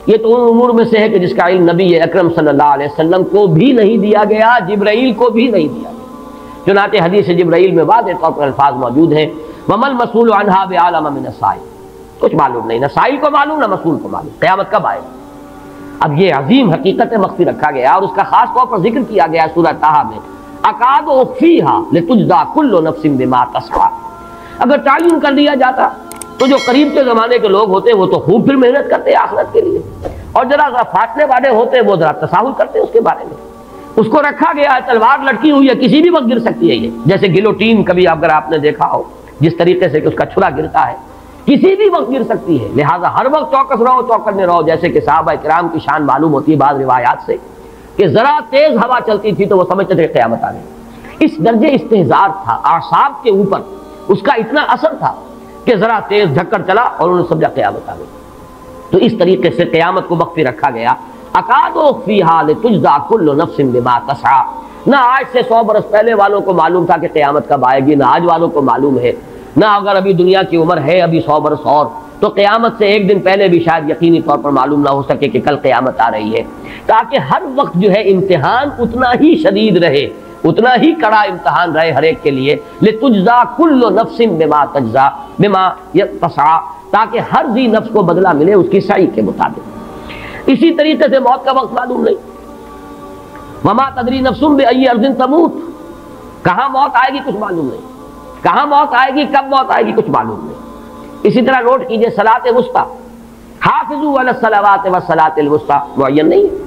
یہ تو ان امور میں سے ہے کہ جس کا علم نبی اکرم صلی اللہ علیہ وسلم کو بھی نہیں دیا گیا، جبرائیل کو بھی نہیں دیا گیا۔ چنانچہ حدیث جبرائیل میں واضح طور پر الفاظ موجود ہیں وَمَا الْمَسْئُولُ عَنْهَا بِأَعْلَمَ مِنَ السَّائِلِ، کچھ معلوم نہیں، نہ سائل کو معلوم نہ مسئول کو معلوم قیامت کب آئے گی۔ اب یہ عظیم حقیقت مخفی رکھا گیا اور اس کا خاص طور پر ذکر کیا گیا سورہ طٰہٰ میں، اکاد اخفیہا لتجزی کل نفس بما تسعی۔ اگر تعین کر دیا جاتا تو جو قریب کے زمانے کے لوگ ہوتے وہ تو خوب پھر محنت کرتے آخرت کے لیے، اور ذرا فاصلے والے ہوتے وہ ذرا تساہل کرتے اس کے بارے میں۔ اس کو رکھا گیا ہے، تلوار لٹکی ہوئی ہے، کسی بھی وقت گر سکتی ہے، یہ جیسے گلوٹین کبھی اگر آپ نے دیکھا ہو جس طریقے سے کہ اس کا چھرا گرتا ہے، کسی بھی وقت گر سکتی ہے، لہٰذا ہر وقت چوکس رہو، چوکنے رہو، جیسے کہ صحابہ کرام کی شان معلوم ہوتی ہے بعض روایات سے کہ ذرا تیز ہوا چلتی تھی تو وہ سمجھتے تھے کہ قیامت آ گئی۔ اس درجے استحضار تھا اعصاب کے اوپر، اس کا اتنا اثر تھا کہ ذرا تیز جھکڑ چلا اور انہوں نے سمجھا قیامت آ گئی۔ تو اس طریقے سے قیامت کو مخفی رکھا گیا، اکاد اخفیہا لتجزی کل نفس بما تسعی۔ نہ آج سے 100 برس پہلے والوں کو معلوم تھا کہ قیامت کب آئے گی، نہ آج والوں کو معلوم ہے، نہ اگر ابھی دنیا کی عمر ہے ابھی 100 برس اور تو قیامت سے ایک دن پہلے بھی شاید یقینی طور پر معلوم نہ ہو سکے کہ کل قیامت آ رہی ہے، تاکہ ہر وقت جو ہے امتحان اتنا ہی شدید رہے، اتنا ہی کڑا امتحان رہے ہر ایک کے لیے، لتجزی کل نفس بما تجزی بما تسعی، تاکہ ہر ذی نفس کو بدلہ ملے اس کی سعی کے مطابق۔ اسی طریقے سے موت کا وقت معلوم نہیں، وما تدری نفس بأی ارض تموت، کہاں موت آئے گی کچھ معلوم نہیں، کہاں موت آئے گی، کب موت آئے گی کچھ معلوم نہیں۔ اسی طرح نوٹ کیجئے صلاۃ وسطیٰ، حافظوا علی الصلوات والصلاۃ الوسطیٰ معین نہیں ہے،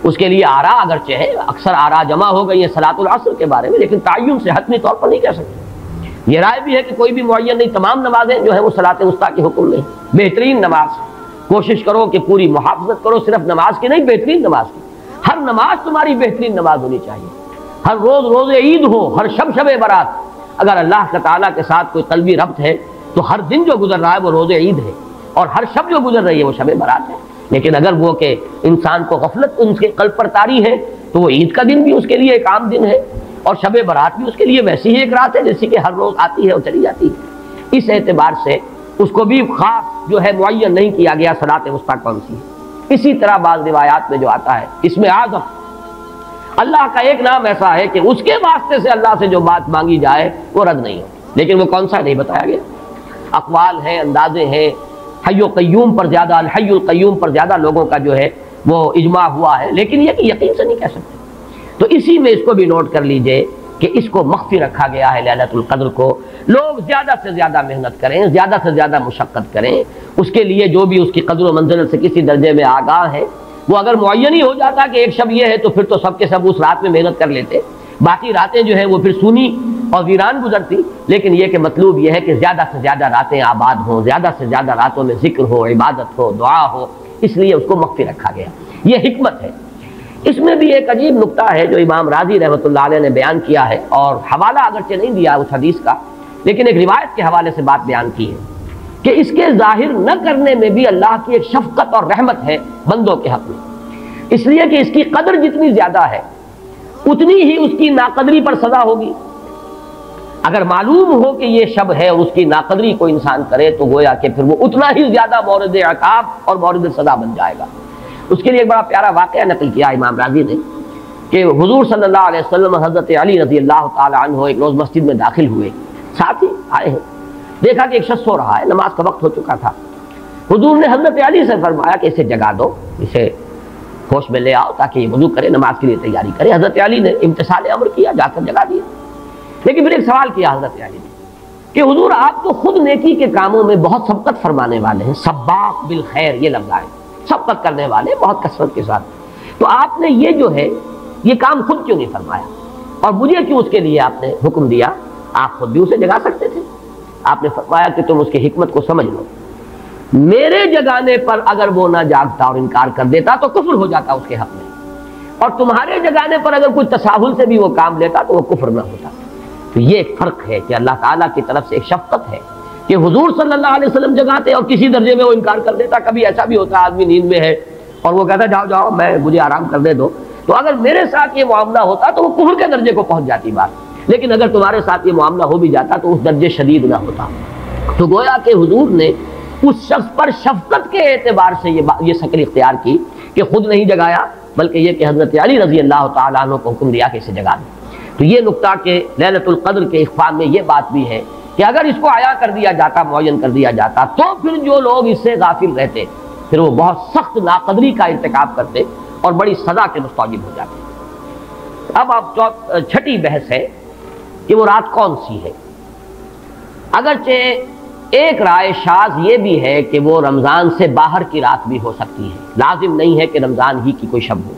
اس کے لیے آراء اگرچہ ہے، اکثر آراء جمع ہو گئی ہیں صلاۃ العصر کے بارے میں، لیکن تعین سے حتمی طور پر نہیں کہہ سکتے۔ یہ رائے بھی ہے کہ کوئی بھی معین نہیں، تمام نمازیں جو ہے وہ صلاۃ وسطیٰ کے حکم میں بہترین نماز، کوشش کرو کہ پوری محافظت کرو، صرف نماز کی نہیں بہترین نماز کی، ہر نماز تمہاری بہترین نماز ہونی چاہیے۔ ہر روز روز عید ہو، ہر شب شب برات، اگر اللہ تعالیٰ کے ساتھ کوئی قلبی ربط ہے تو ہر دن جو گزر رہا ہے وہ روز عید ہے، اور ہر شب جو گزر رہی ہے وہ شب برات ہے۔ لیکن اگر وہ کہ انسان کو غفلت ان کے قلب پر طاری ہے تو وہ عید کا دن بھی اس کے لیے ایک عام دن ہے، اور شب برات بھی اس کے لیے ویسی ہی ایک رات ہے جیسی کہ ہر روز آتی ہے اور چلی جاتی ہے۔ اس اعتبار سے اس کو بھی خاص جو ہے معین نہیں کیا گیا صلاۃ وسطیٰ کون سی ہے۔ اسی طرح بعض روایات میں جو آتا ہے اس میں اعظم، اللہ کا ایک نام ایسا ہے کہ اس کے واسطے سے اللہ سے جو بات مانگی جائے وہ رد نہیں ہو، لیکن وہ کون سا نہیں بتایا گیا۔ اقوال ہیں، اندازے ہیں، حی و قیوم پر زیادہ، الحی القیوم پر زیادہ لوگوں کا جو ہے وہ اجماع ہوا ہے، لیکن یہ کہ یقین سے نہیں کہہ سکتے۔ تو اسی میں اس کو بھی نوٹ کر لیجئے کہ اس کو مخفی رکھا گیا ہے لیلۃ القدر کو۔ لوگ زیادہ سے زیادہ محنت کریں، زیادہ سے زیادہ مشقت کریں، اس کے لیے جو بھی اس کی قدر و منزلت سے کسی درجے میں آگاہ ہے، وہ اگر معین ہی ہو جاتا کہ ایک شب یہ ہے تو پھر تو سب کے سب اس رات میں محنت کر لیتے، باقی راتیں جو ہیں وہ پھر سونی اور ویران گزرتی۔ لیکن یہ کہ مطلوب یہ ہے کہ زیادہ سے زیادہ راتیں آباد ہوں، زیادہ سے زیادہ راتوں میں ذکر ہو، عبادت ہو، دعا ہو، اس لیے اس کو مخفی رکھا گیا، یہ حکمت ہے۔ اس میں بھی ایک عجیب نقطہ ہے جو امام راضی رحمۃ اللہ علیہ نے بیان کیا ہے، اور حوالہ اگرچہ نہیں دیا اس حدیث کا، لیکن ایک روایت کے حوالے سے بات بیان کی ہے کہ اس کے ظاہر نہ کرنے میں بھی اللہ کی ایک شفقت اور رحمت ہے بندوں کے حق میں، اس لیے کہ اس کی قدر جتنی زیادہ ہے اتنی ہی اس کی ناقدری پر سزا ہوگی۔ اگر معلوم ہو کہ یہ شب ہے اور اس کی ناقدری کو انسان کرے تو گویا کہ پھر وہ اتنا ہی زیادہ مورد عقاب اور مورد سزا بن جائے گا۔ اس کے لیے ایک بڑا پیارا واقعہ نقل کیا امام راضی نے کہ حضور صلی اللہ علیہ وسلم حضرت علی رضی اللہ تعالی عنہ ایک روز مسجد میں داخل ہوئے، ساتھ ہی آئے ہیں، دیکھا کہ ایک شخص سو رہا ہے، نماز کا وقت ہو چکا تھا۔ حضور نے حضرت علی سے فرمایا کہ اسے جگا دو، اسے ہوش میں لے آؤ تاکہ یہ وضو کرے، نماز کے لیے تیاری کرے۔ حضرت علی نے امتثال امر کیا، جا کر جگا دیا۔ لیکن پھر ایک سوال کیا حضرت علی نے کہ حضور آپ تو خود نیکی کے کاموں میں بہت سبقت فرمانے والے ہیں، سباق بالخیر یہ لفظ آئے، سبقت کرنے والے بہت کثرت کے ساتھ، تو آپ نے یہ جو ہے یہ کام خود کیوں نہیں فرمایا، اور مجھے کیوں اس کے لیے آپ نے حکم دیا؟ آپ خود بھی اسے جگا سکتے تھے۔ آپ نے فرمایا کہ تم اس کی حکمت کو سمجھ لو، میرے جگانے پر اگر وہ نہ جاگتا اور انکار کر دیتا تو کفر ہو جاتا اس کے حق میں، اور تمہارے جگانے پر اگر کوئی تساہل سے بھی وہ کام لیتا تو وہ کفر نہ ہوتا۔ تو یہ ایک فرق ہے کہ اللہ تعالیٰ کی طرف سے ایک شفقت ہے کہ حضور صلی اللہ علیہ وسلم جگاتے اور کسی درجے میں وہ انکار کر دیتا۔ کبھی ایسا بھی ہوتا آدمی نیند میں ہے اور وہ کہتا جاؤ جاؤ مجھے آرام کرنے دو، تو اگر میرے ساتھ یہ معاملہ ہوتا تو وہ کفر کے درجے کو پہنچ جاتی بات، لیکن اگر تمہارے ساتھ یہ معاملہ ہو بھی جاتا تو اس درجے شدید نہ ہوتا۔ تو گویا کہ حضور نے اس شخص پر شفقت کے اعتبار سے یہ شکل اختیار کی کہ خود نہیں جگایا، بلکہ یہ کہ حضرت علی رضی اللہ تعالیٰ عنہ کو حکم دیا کہ اسے جگا دو۔ تو یہ نقطہ کہ لیلۃ القدر کے اخفاء میں یہ بات بھی ہے کہ اگر اس کو عیاں کر دیا جاتا، معین کر دیا جاتا، تو پھر جو لوگ اس سے غافل رہتے پھر وہ بہت سخت ناقدری کا ارتکاب کرتے اور بڑی سزا کے مستوجب ہو جاتے۔ اب آپ چھٹی بحث ہے کہ وہ رات کون سی ہے۔ اگرچہ ایک رائے شاذ یہ بھی ہے کہ وہ رمضان سے باہر کی رات بھی ہو سکتی ہے، لازم نہیں ہے کہ رمضان ہی کی کوئی شب ہو۔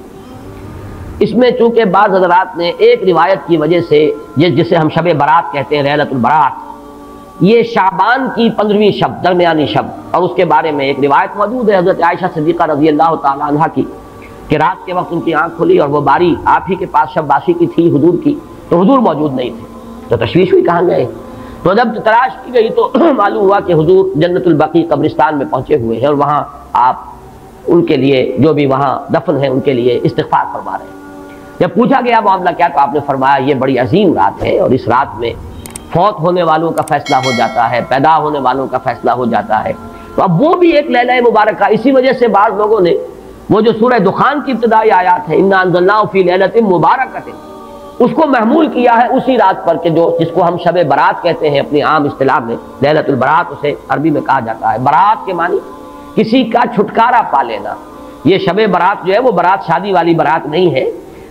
اس میں چونکہ بعض حضرات نے ایک روایت کی وجہ سے جسے ہم شب برات کہتے ہیں، لیلۃ البرات، یہ شعبان کی 15ویں شب، درمیانی شب، اور اس کے بارے میں ایک روایت موجود ہے حضرت عائشہ صدیقہ رضی اللہ تعالی عنہا کی کہ رات کے وقت ان کی آنکھ کھلی اور وہ باری آپ ہی کے پاس شب باسی کی تھی حضور کی، تو حضور موجود نہیں تھے، تو تشویش ہوئی کہاں گئے۔ تو جب تلاش کی گئی تو معلوم ہوا کہ حضور جنت البقیع قبرستان میں پہنچے ہوئے ہیں اور وہاں آپ ان کے لیے جو بھی وہاں دفن ہیں ان کے لیے استغفار فرما رہے ہیں۔ جب پوچھا گیا معاملہ کیا تو آپ نے فرمایا یہ بڑی عظیم رات ہے اور اس رات میں فوت ہونے والوں کا فیصلہ ہو جاتا ہے، پیدا ہونے والوں کا فیصلہ ہو جاتا ہے۔ تو اب وہ بھی ایک لیلہ مبارکہ، اسی وجہ سے بعض لوگوں نے وہ جو سورہ دخان کی ابتدائی آیات ہے انا انزلناہ فی لیلۃ مبارکۃ، اس کو محمول کیا ہے اسی رات پر کہ جس کو ہم شب برات کہتے ہیں اپنی عام اصطلاح میں، لیلۃ البرات اسے عربی میں کہا جاتا ہے۔ برات کے معنی کسی کا چھٹکارا پا لینا۔ یہ شب برات جو ہے وہ برات شادی والی برات نہیں ہے،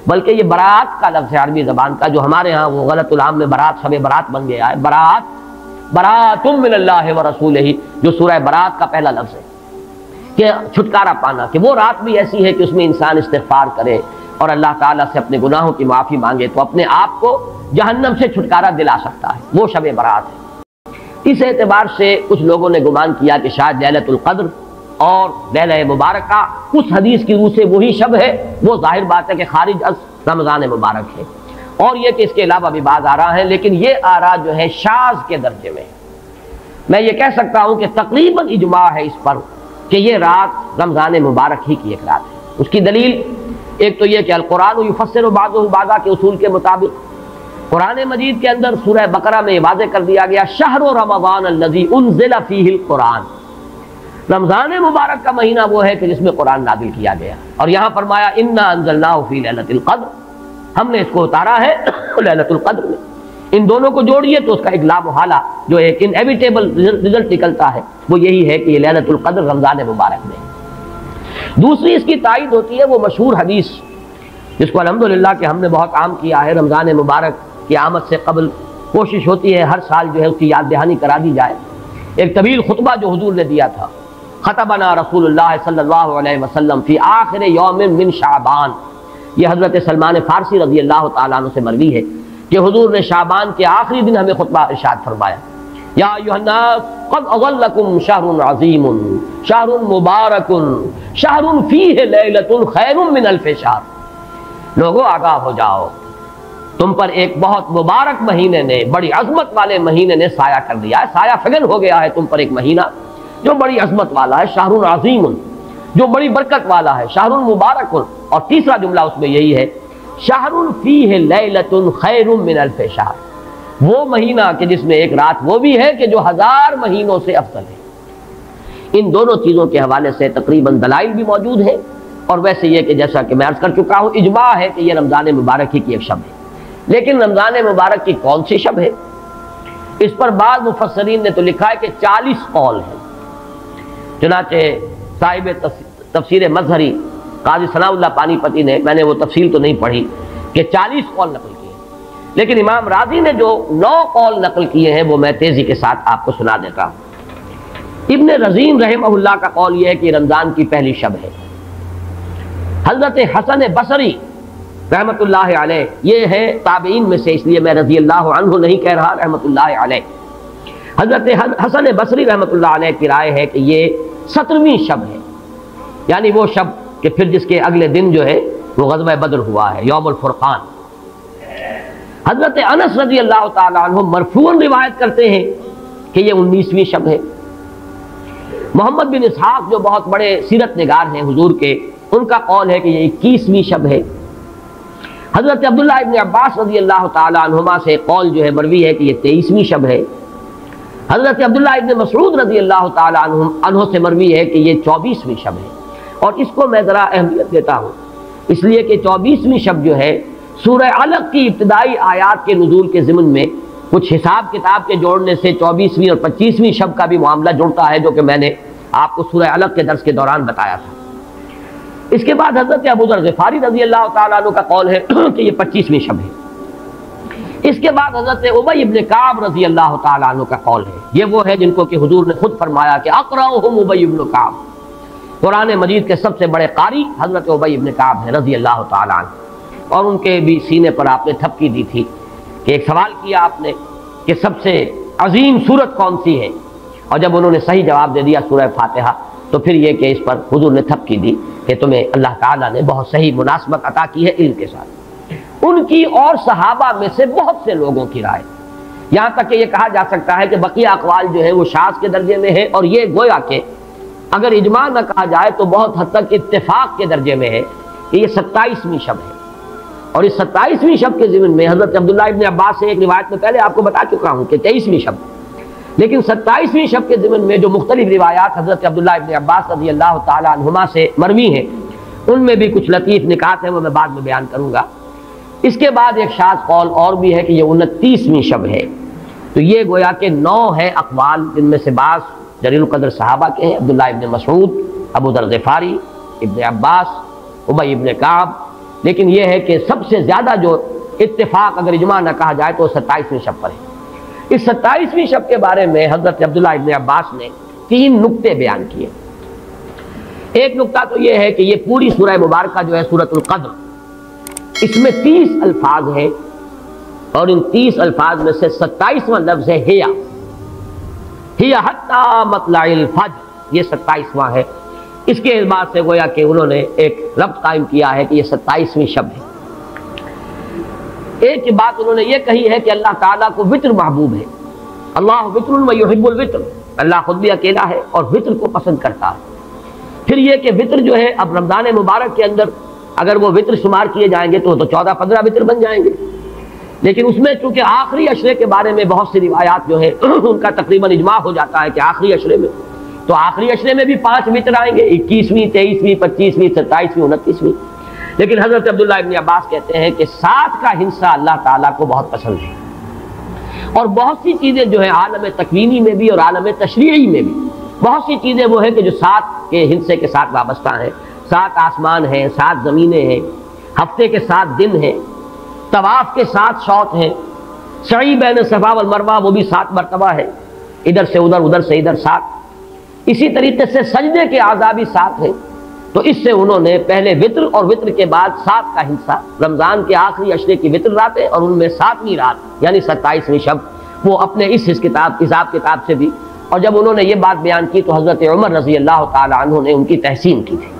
بلکہ یہ برات کا لفظ ہے عربی زبان کا، جو ہمارے ہاں وہ غلط العام میں برات شب برات بن گیا ہے۔ برات، برات من اللہ ورسولہ، جو سورہ برات کا پہلا لفظ ہے کہ چھٹکارا پانا، کہ وہ رات بھی ایسی ہے کہ اس میں انسان استغفار کرے اور اللہ تعالیٰ سے اپنے گناہوں کی معافی مانگے تو اپنے آپ کو جہنم سے چھٹکارا دلا سکتا ہے، وہ شب برات ہے۔ اس اعتبار سے کچھ لوگوں نے گمان کیا کہ شاید لیلۃ القدر اور لیلہ مبارکہ اس حدیث کی روح سے وہی شب ہے، وہ ظاہر بات ہے کہ خارج از رمضان مبارک ہے، اور یہ کہ اس کے علاوہ بھی بعض آراء ہیں، لیکن یہ آراء جو ہے شاذ کے درجے میں ہے۔ میں یہ کہہ سکتا ہوں کہ تقریباً اجماع ہے اس پر کہ یہ رات رمضان مبارک ہی کی ایک رات ہے۔ اس کی دلیل ایک تو یہ کہ القرآن یفسر بعضہ بعضا کے اصول کے مطابق قرآن مجید کے اندر سورہ بقرہ میں یہ واضح کر دیا گیا شہر رمضان الذی انزل فیہ القرآن، رمضان مبارک کا مہینہ وہ ہے کہ جس میں قرآن نازل کیا گیا، اور یہاں فرمایا انا انزلناہ فی لیلۃ القدر، ہم نے اس کو اتارا ہے لیلۃ القدر میں۔ ان دونوں کو جوڑیے تو اس کا ایک لا محالہ جو ایک انیویٹیبل رزلٹ نکلتا ہے وہ یہی ہے کہ یہ لیلۃ القدر رمضان مبارک میں ہے۔ دوسری اس کی تائید ہوتی ہے وہ مشہور حدیث جس کو الحمدللہ کہ ہم نے بہت عام کیا ہے، رمضان مبارک کی آمد سے قبل کوشش ہوتی ہے ہر سال جو ہے اس کی یاد دہانی کرا دی جائے۔ ایک طویل خطبہ جو حضور نے دیا تھا، خطبنا رسول اللہ صلی اللہ علیہ وسلم فی آخر یوم من شعبان، یہ حضرت سلمان فارسی رضی اللہ تعالیٰ عنہ سے مروی ہے کہ حضور نے شعبان کے آخری دن ہمیں خطبہ ارشاد فرمایا، یا ایھا الناس قد اظلکم شہر عظیم شہر مبارک شہر فیہ لیلۃ خیر من الف شہر، لوگوں آگاہ ہو جاؤ، تم پر ایک بہت مبارک مہینے نے، بڑی عظمت والے مہینے نے سایہ کر دیا ہے، سایہ فگن ہو گیا ہے تم پر ایک مہینہ جو بڑی عظمت والا ہے، شہر عظیم جو بڑی برکت والا ہے، شہر مبارک، اور تیسرا جملہ اس میں یہی ہے شہر فیہ لیلۃ خیر من الف شہر، وہ مہینہ کہ جس میں ایک رات وہ بھی ہے کہ جو 1000 مہینوں سے افضل ہے۔ ان دونوں چیزوں کے حوالے سے تقریباً دلائل بھی موجود ہیں، اور ویسے یہ کہ جیسا کہ میں عرض کر چکا ہوں اجماع ہے کہ یہ رمضان مبارک ہی کی ایک شب ہے۔ لیکن رمضان مبارک کی کون سی شب ہے؟ اس پر بعض مفسرین نے تو لکھا ہے کہ 40 قول ہیں، چنانچہ صاحب تفسیر مظہری قاضی ثناء اللہ پانی پتی نے، میں نے وہ تفصیل تو نہیں پڑھی، کہ 40 قول نقل کیے، لیکن امام راضی نے جو 9 قول نقل کیے ہیں وہ میں تیزی کے ساتھ آپ کو سنا دیتا ہوں۔ ابن رزین رحمہ اللہ کا قول یہ ہے کہ رمضان کی پہلی شب ہے۔ حضرت حسن بصری رحمۃ اللہ علیہ، یہ ہے تابعین میں سے، اس لیے میں رضی اللہ عنہ نہیں کہہ رہا، رحمۃ اللہ علیہ، حضرت حسن بصری رحمۃ اللہ علیہ کی رائے ہے کہ یہ 17ویں شب ہے، یعنی وہ شب کہ پھر جس کے اگلے دن جو ہے وہ غزوہ بدر ہوا ہے، یوم الفرقان۔ حضرت انس رضی اللہ تعالی عنہ مرفوعاً روایت کرتے ہیں کہ یہ 19ویں شب ہے۔ محمد بن اسحاق جو بہت بڑے سیرت نگار ہیں حضور کے، ان کا قول ہے کہ یہ 21ویں شب ہے۔ حضرت عبداللہ ابن عباس رضی اللہ تعالی عنہما سے قول جو ہے مروی ہے کہ یہ 23ویں شب ہے۔ حضرت عبداللہ ابن مسعود رضی اللہ تعالی عنہ سے مروی ہے کہ یہ 24ویں شب ہے، اور اس کو میں ذرا اہمیت دیتا ہوں اس لیے کہ 24ویں شب جو ہے سورہ علق کی ابتدائی آیات کے نزول کے ضمن میں کچھ حساب کتاب کے جوڑنے سے 24ویں اور 25ویں شب کا بھی معاملہ جڑتا ہے، جو کہ میں نے آپ کو سورہ علق کے درس کے دوران بتایا تھا۔ اس کے بعد حضرت ابو ذر غفاری رضی اللہ تعالیٰ عنہ کا قول ہے کہ یہ 25ویں شب ہے۔ اس کے بعد حضرت ابی ابن کعب رضی اللہ تعالیٰ عنہ کا قول ہے، یہ وہ ہے جن کو کہ حضور نے خود فرمایا کہ اقرأہم ابی ابن کعب، قرآن مجید کے سب سے بڑے قاری حضرت ابی ابن کعب ہیں رضی اللہ تعالیٰ عنہ، اور ان کے بھی سینے پر آپ نے تھپکی دی تھی کہ ایک سوال کیا آپ نے کہ سب سے عظیم سورت کون سی ہے، اور جب انہوں نے صحیح جواب دے دیا سورہ فاتحہ، تو پھر یہ کہ اس پر حضور نے تھپکی دی کہ تمہیں اللہ تعالیٰ نے بہت صحیح مناسبت عطا کی ہے علم کے ساتھ۔ ان کی اور صحابہ میں سے بہت سے لوگوں کی رائے، یہاں تک کہ یہ کہا جا سکتا ہے کہ بقیہ اقوال جو ہے وہ شاذ کے درجے میں ہے، اور یہ گویا کہ اگر اجماع نہ کہا جائے تو بہت حد تک اتفاق کے درجے میں ہے کہ یہ 27ویں شب ہے۔ اور اس 27ویں شب کے ضمن میں حضرت عبداللہ ابن عباس سے ایک روایت میں پہلے آپ کو بتا چکا ہوں کہ 23ویں شب، لیکن 27ویں شب کے ضمن میں جو مختلف روایات حضرت عبداللہ ابن عباس رضی اللہ تعالی عنہما سے مروی ہیں، ان میں بھی کچھ لطیف نکات ہیں، وہ میں بعد میں بیان کروں گا۔ اس کے بعد ایک شاذ قول اور بھی ہے کہ یہ 29ویں شب ہے۔ تو یہ گویا کہ 9 ہے اقوال، جن میں سے بعض جلیل القدر صحابہ کے ہیں، عبداللہ ابن مسعود، ابو ذر غفاری، ابن عباس، ابی ابن کعب، لیکن یہ ہے کہ سب سے زیادہ جو اتفاق اگر اجماع نہ کہا جائے تو 27ویں شب پر ہے۔ اس 27ویں شب کے بارے میں حضرت عبداللہ ابن عباس نے 3 نکتے بیان کیے۔ ایک نکتہ تو یہ ہے کہ یہ پوری سورہ مبارکہ جو ہے سورۃ القدر، اس میں 30 الفاظ ہیں، اور ان 30 الفاظ میں سے 27واں لفظ ہے ہیا حتی مطلع الفجر، یہ 27واں ہے۔ اس کے اعتبار سے گویا کہ انہوں نے ایک ربط قائم کیا ہے کہ یہ 27ویں شب ہے۔ ایک بات انہوں نے یہ کہی ہے کہ اللہ تعالیٰ کو وطر محبوب ہے، اللہ وطر و یحب الوطر، اللہ خود بھی اکیلا ہے اور وطر کو پسند کرتا ہے۔ پھر یہ کہ وطر جو ہے اب رمضان مبارک کے اندر اگر وہ وطر شمار کیے جائیں گے تو 14-15 وطر بن جائیں گے، لیکن اس میں چونکہ آخری عشرے کے بارے میں بہت سی روایات جو ہے ان کا تقریباً اجماع ہو جاتا ہے کہ آخری عشرے میں، تو آخری عشرے میں بھی 5 وطر آئیں گے، 21ویں، 23ویں، 25ویں، 27ویں، 29ویں۔ لیکن حضرت عبداللہ ابن عباس کہتے ہیں کہ 7 کا حصہ اللہ تعالیٰ کو بہت پسند ہے، اور بہت سی چیزیں جو ہے عالم تکوینی میں بھی اور عالم تشریعی میں بھی بہت سی چیزیں وہ ہیں کہ جو 7 کے حصے کے ساتھ وابستہ ہیں۔ 7 آسمان ہیں، 7 زمینیں ہیں، ہفتے کے 7 دن ہیں، طواف کے 7 شوط ہیں، سعی بین صفا والمروہ وہ بھی 7 مرتبہ ہے، ادھر سے ادھر، ادھر سے ادھر 7۔ اسی طریقے سے سجدے کے اعضاء بھی 7 ہیں، تو اس سے انہوں نے پہلے وطر اور وطر کے بعد 7 کا حصہ رمضان کے آخری عشرے کی وطر راتیں اور ان میں 7ویں رات یعنی 27ویں شب وہ اپنے اس حساب کتاب سے بھی، اور جب انہوں نے یہ بات بیان کی تو حضرت عمر رضی اللہ تعالی عنہ نے ان کی تحسین کی تھی۔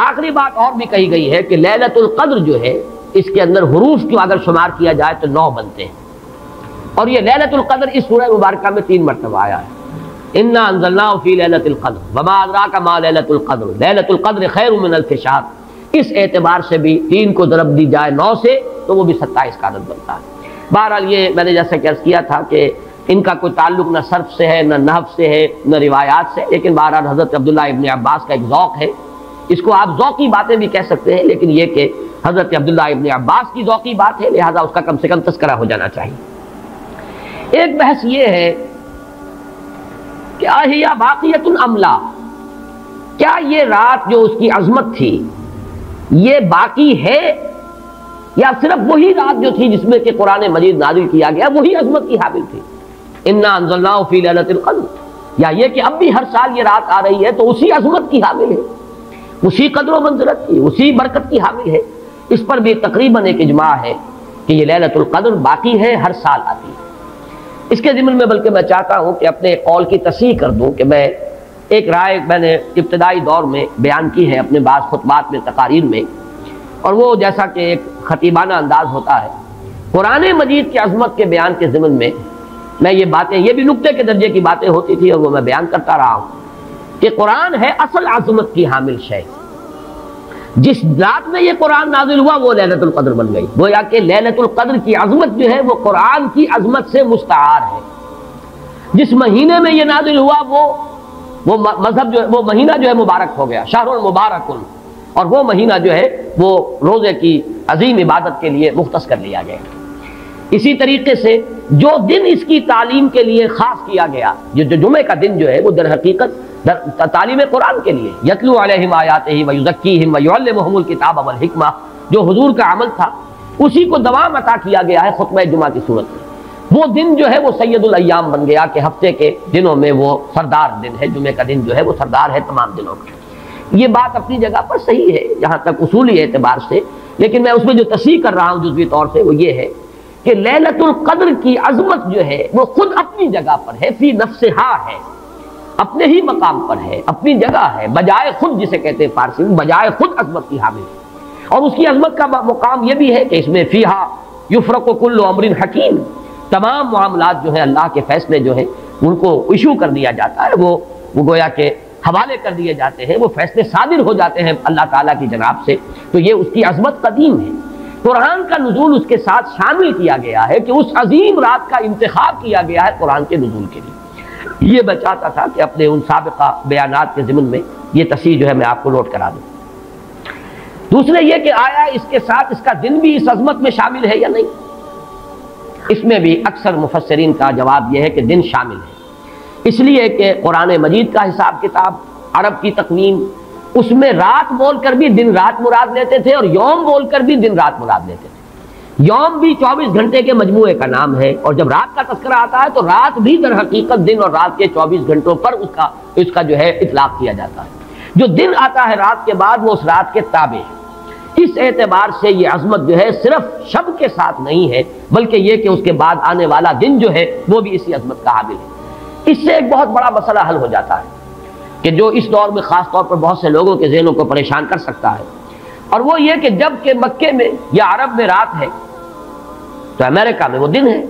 آخری بات اور بھی کہی گئی ہے کہ لیلۃ القدر جو ہے اس کے اندر حروف کو اگر شمار کیا جائے تو 9 بنتے ہیں، اور یہ لیلۃ القدر اس سورہ مبارکہ میں 3 مرتبہ آیا ہے۔ انا انزلناہ فی لیلۃ القدر وما ادراک ما لیلۃ القدر لیلۃ القدر خیر من الف شہر۔ اس اعتبار سے بھی 3 کو ضرب دی جائے 9 سے تو وہ بھی 27 کا عدد بنتا ہے۔ بہرحال یہ میں نے جیسا کہ عرض کیا تھا کہ ان کا کوئی تعلق نہ صرف سے ہے، نہ نحو سے ہے، نہ روایات سے، لیکن بہرحال حضرت عبداللہ ابن عباس کا ایک ذوق ہے، اس کو آپ ذوقی باتیں بھی کہہ سکتے ہیں، لیکن یہ کہ حضرت عبداللہ ابن عباس کی ذوقی بات ہے لہذا اس کا کم سے کم تذکرہ ہو جانا چاہیے۔ ایک بحث یہ ہے کہ اہیا باقیۃ ام لا، کیا یہ رات جو اس کی عظمت تھی یہ باقی ہے یا صرف وہی رات جو تھی جس میں کہ قرآن مجید نازل کیا گیا وہی عظمت کی حامل تھی؟ انا انزلناہ فی لیلۃ القدر، یا یہ کہ اب بھی ہر سال یہ رات آ رہی ہے تو اسی عظمت کی حامل ہے، اسی قدر و منزلت کی، اسی برکت کی حامل ہے؟ اس پر بھی تقریباً ایک اجماع ہے کہ یہ لیلۃ القدر باقی ہے، ہر سال آتی ہے۔ اس کے ضمن میں بلکہ میں چاہتا ہوں کہ اپنے قول کی تصحیح کر دوں کہ میں ایک رائے میں نے ابتدائی دور میں بیان کی ہے اپنے بعض خطبات میں، تقاریر میں، اور وہ جیسا کہ ایک خطیبانہ انداز ہوتا ہے، قرآن مجید کی عظمت کے بیان کے ضمن میں میں یہ باتیں، یہ بھی نقطے کے درجے کی باتیں ہوتی تھی اور وہ میں بیان کرتا رہا ہوں کہ قرآن ہے اصل عظمت کی حامل شے۔ جس رات میں یہ قرآن نازل ہوا وہ لیلۃ القدر بن گئی، گویا کہ لیلۃ القدر کی عظمت جو ہے وہ قرآن کی عظمت سے مستعار ہے۔ جس مہینے میں یہ نازل ہوا وہ مذہب جو ہے وہ مہینہ جو ہے مبارک ہو گیا، شہر المبارک، اور وہ مہینہ جو ہے وہ روزے کی عظیم عبادت کے لیے مختص کر لیا گیا۔ اسی طریقے سے جو دن اس کی تعلیم کے لیے خاص کیا گیا، جو جمعے کا دن جو ہے وہ در حقیقت تعلیم قرآن کے لیے، یتلو علیہم آیاتہ ویزکیہم ویعلمہم الکتاب والحکمہ، جو حضور کا عمل تھا اسی کو دوام عطا کیا گیا ہے خطبہ جمعہ کی صورت میں۔ وہ دن جو ہے وہ سید الایام بن گیا کہ ہفتے کے دنوں میں وہ سردار دن ہے، جمعے کا دن جو ہے وہ سردار ہے تمام دنوں کا۔ یہ بات اپنی جگہ پر صحیح ہے جہاں تک اصولی اعتبار سے، لیکن میں اس میں جو تصحیح کر رہا ہوں جزوی طور سے وہ یہ ہے کہ لیلۃ القدر کی عظمت جو ہے وہ خود اپنی جگہ پر ہے، فی نفسہا ہے، اپنے ہی مقام پر ہے، اپنی جگہ ہے، بجائے خود، جسے کہتے ہیں فارسی میں بجائے خود عظمت کی حامل ہے۔ اور اس کی عظمت کا مقام یہ بھی ہے کہ اس میں فیہا یفرق کل امر حکیم، تمام معاملات جو ہیں اللہ کے فیصلے جو ہیں ان کو ایشو کر دیا جاتا ہے، وہ گویا کہ حوالے کر دیے جاتے ہیں، وہ فیصلے صادر ہو جاتے ہیں اللہ تعالیٰ کی جناب سے، تو یہ اس کی عظمت قدیم ہے۔ قرآن کا نزول اس کے ساتھ شامل کیا گیا ہے کہ اس عظیم رات کا انتخاب کیا گیا ہے قرآن کے نزول کے لیے۔ یہ میں چاہتا تھا کہ اپنے ان سابقہ بیانات کے ضمن میں یہ تصحیح جو ہے میں آپ کو نوٹ کرا دوں۔ دوسرے یہ کہ آیا اس کے ساتھ اس کا دن بھی اس عظمت میں شامل ہے یا نہیں؟ اس میں بھی اکثر مفسرین کا جواب یہ ہے کہ دن شامل ہے، اس لیے کہ قرآن مجید کا حساب کتاب، عرب کی تقویم، اس میں رات بول کر بھی دن رات مراد لیتے تھے اور یوم بول کر بھی دن رات مراد لیتے تھے۔ یوم بھی 24 گھنٹے کے مجموعے کا نام ہے، اور جب رات کا تذکرہ آتا ہے تو رات بھی در حقیقت دن اور رات کے 24 گھنٹوں پر اس کا جو ہے اطلاق کیا جاتا ہے۔ جو دن آتا ہے رات کے بعد وہ اس رات کے تابع ہے۔ اس اعتبار سے یہ عظمت جو ہے صرف شب کے ساتھ نہیں ہے، بلکہ یہ کہ اس کے بعد آنے والا دن جو ہے وہ بھی اسی عظمت کا حامل ہے۔ اس سے ایک بہت بڑا مسئلہ حل ہو جاتا ہے کہ جو اس دور میں خاص طور پر بہت سے لوگوں کے ذہنوں کو پریشان کر سکتا ہے، اور وہ یہ کہ جب کہ مکے میں یا عرب میں رات ہے تو امریکہ میں وہ دن ہے،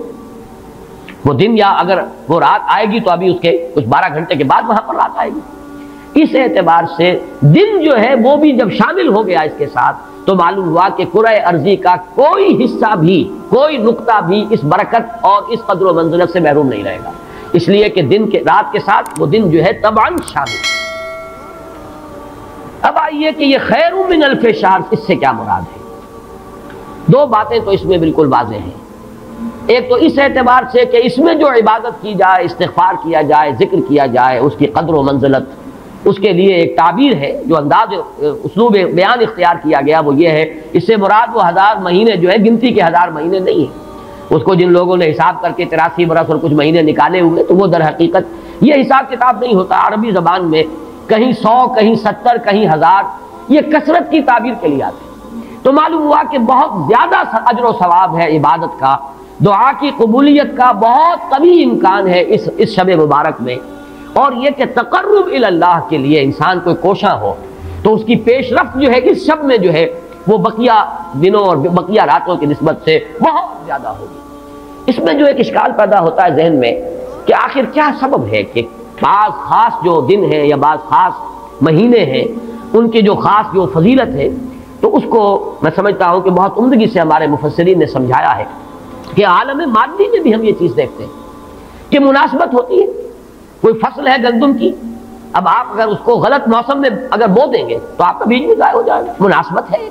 وہ دن یا اگر وہ رات آئے گی تو ابھی اس کے کچھ 12 گھنٹے کے بعد وہاں پر رات آئے گی۔ اس اعتبار سے دن جو ہے وہ بھی جب شامل ہو گیا اس کے ساتھ تو معلوم ہوا کہ کرۂ ارضی کا کوئی حصہ بھی، کوئی نقطہ بھی اس برکت اور اس قدر و منزلت سے محروم نہیں رہے گا، اس لیے کہ دن کے رات کے ساتھ وہ دن جو ہے طبعاً شامل ہے۔ اب آئیے کہ یہ خیر من الف شہر، اس سے کیا مراد ہے؟ دو باتیں تو اس میں بالکل واضح ہیں۔ ایک تو اس اعتبار سے کہ اس میں جو عبادت کی جائے، استغفار کیا جائے، ذکر کیا جائے، اس کی قدر و منزلت، اس کے لیے ایک تعبیر ہے، جو انداز اسلوب بیان اختیار کیا گیا وہ یہ ہے، اس سے مراد وہ 1000 مہینے جو ہے گنتی کے 1000 مہینے نہیں ہیں، اس کو جن لوگوں نے حساب کر کے 83 برس اور کچھ مہینے نکالے ہوئے تو وہ در حقیقت یہ حساب کتاب نہیں ہوتا۔ عربی زبان میں کہیں 100 کہیں 70 کہیں 1000 یہ کثرت کی تعبیر کے لیے آتے ہیں۔ تو معلوم ہوا کہ بہت زیادہ اجر و ثواب ہے عبادت کا، دعا کی قبولیت کا بہت طویل امکان ہے اس شب مبارک میں، اور یہ کہ تقرب الی اللہ کے لیے انسان کوئی کوشاں ہو تو اس کی پیش رفت جو ہے اس شب میں جو ہے وہ بقیہ دنوں اور بقیہ راتوں کی نسبت سے بہت زیادہ ہوگی۔ اس میں جو ایک اشکال پیدا ہوتا ہے ذہن میں کہ آخر کیا سبب ہے کہ بعض خاص جو دن ہیں یا بعض خاص مہینے ہیں ان کی جو خاص جو فضیلت ہے، تو اس کو میں سمجھتا ہوں کہ بہت عمدگی سے ہمارے مفسرین نے سمجھایا ہے کہ عالم مادی میں بھی ہم یہ چیز دیکھتے ہیں کہ مناسبت ہوتی ہے۔ کوئی فصل ہے گندم کی، اب آپ اگر اس کو غلط موسم میں اگر بو دیں گے تو آپ کا بیج بھی ضائع ہو جائے گا۔ مناسبت ہے،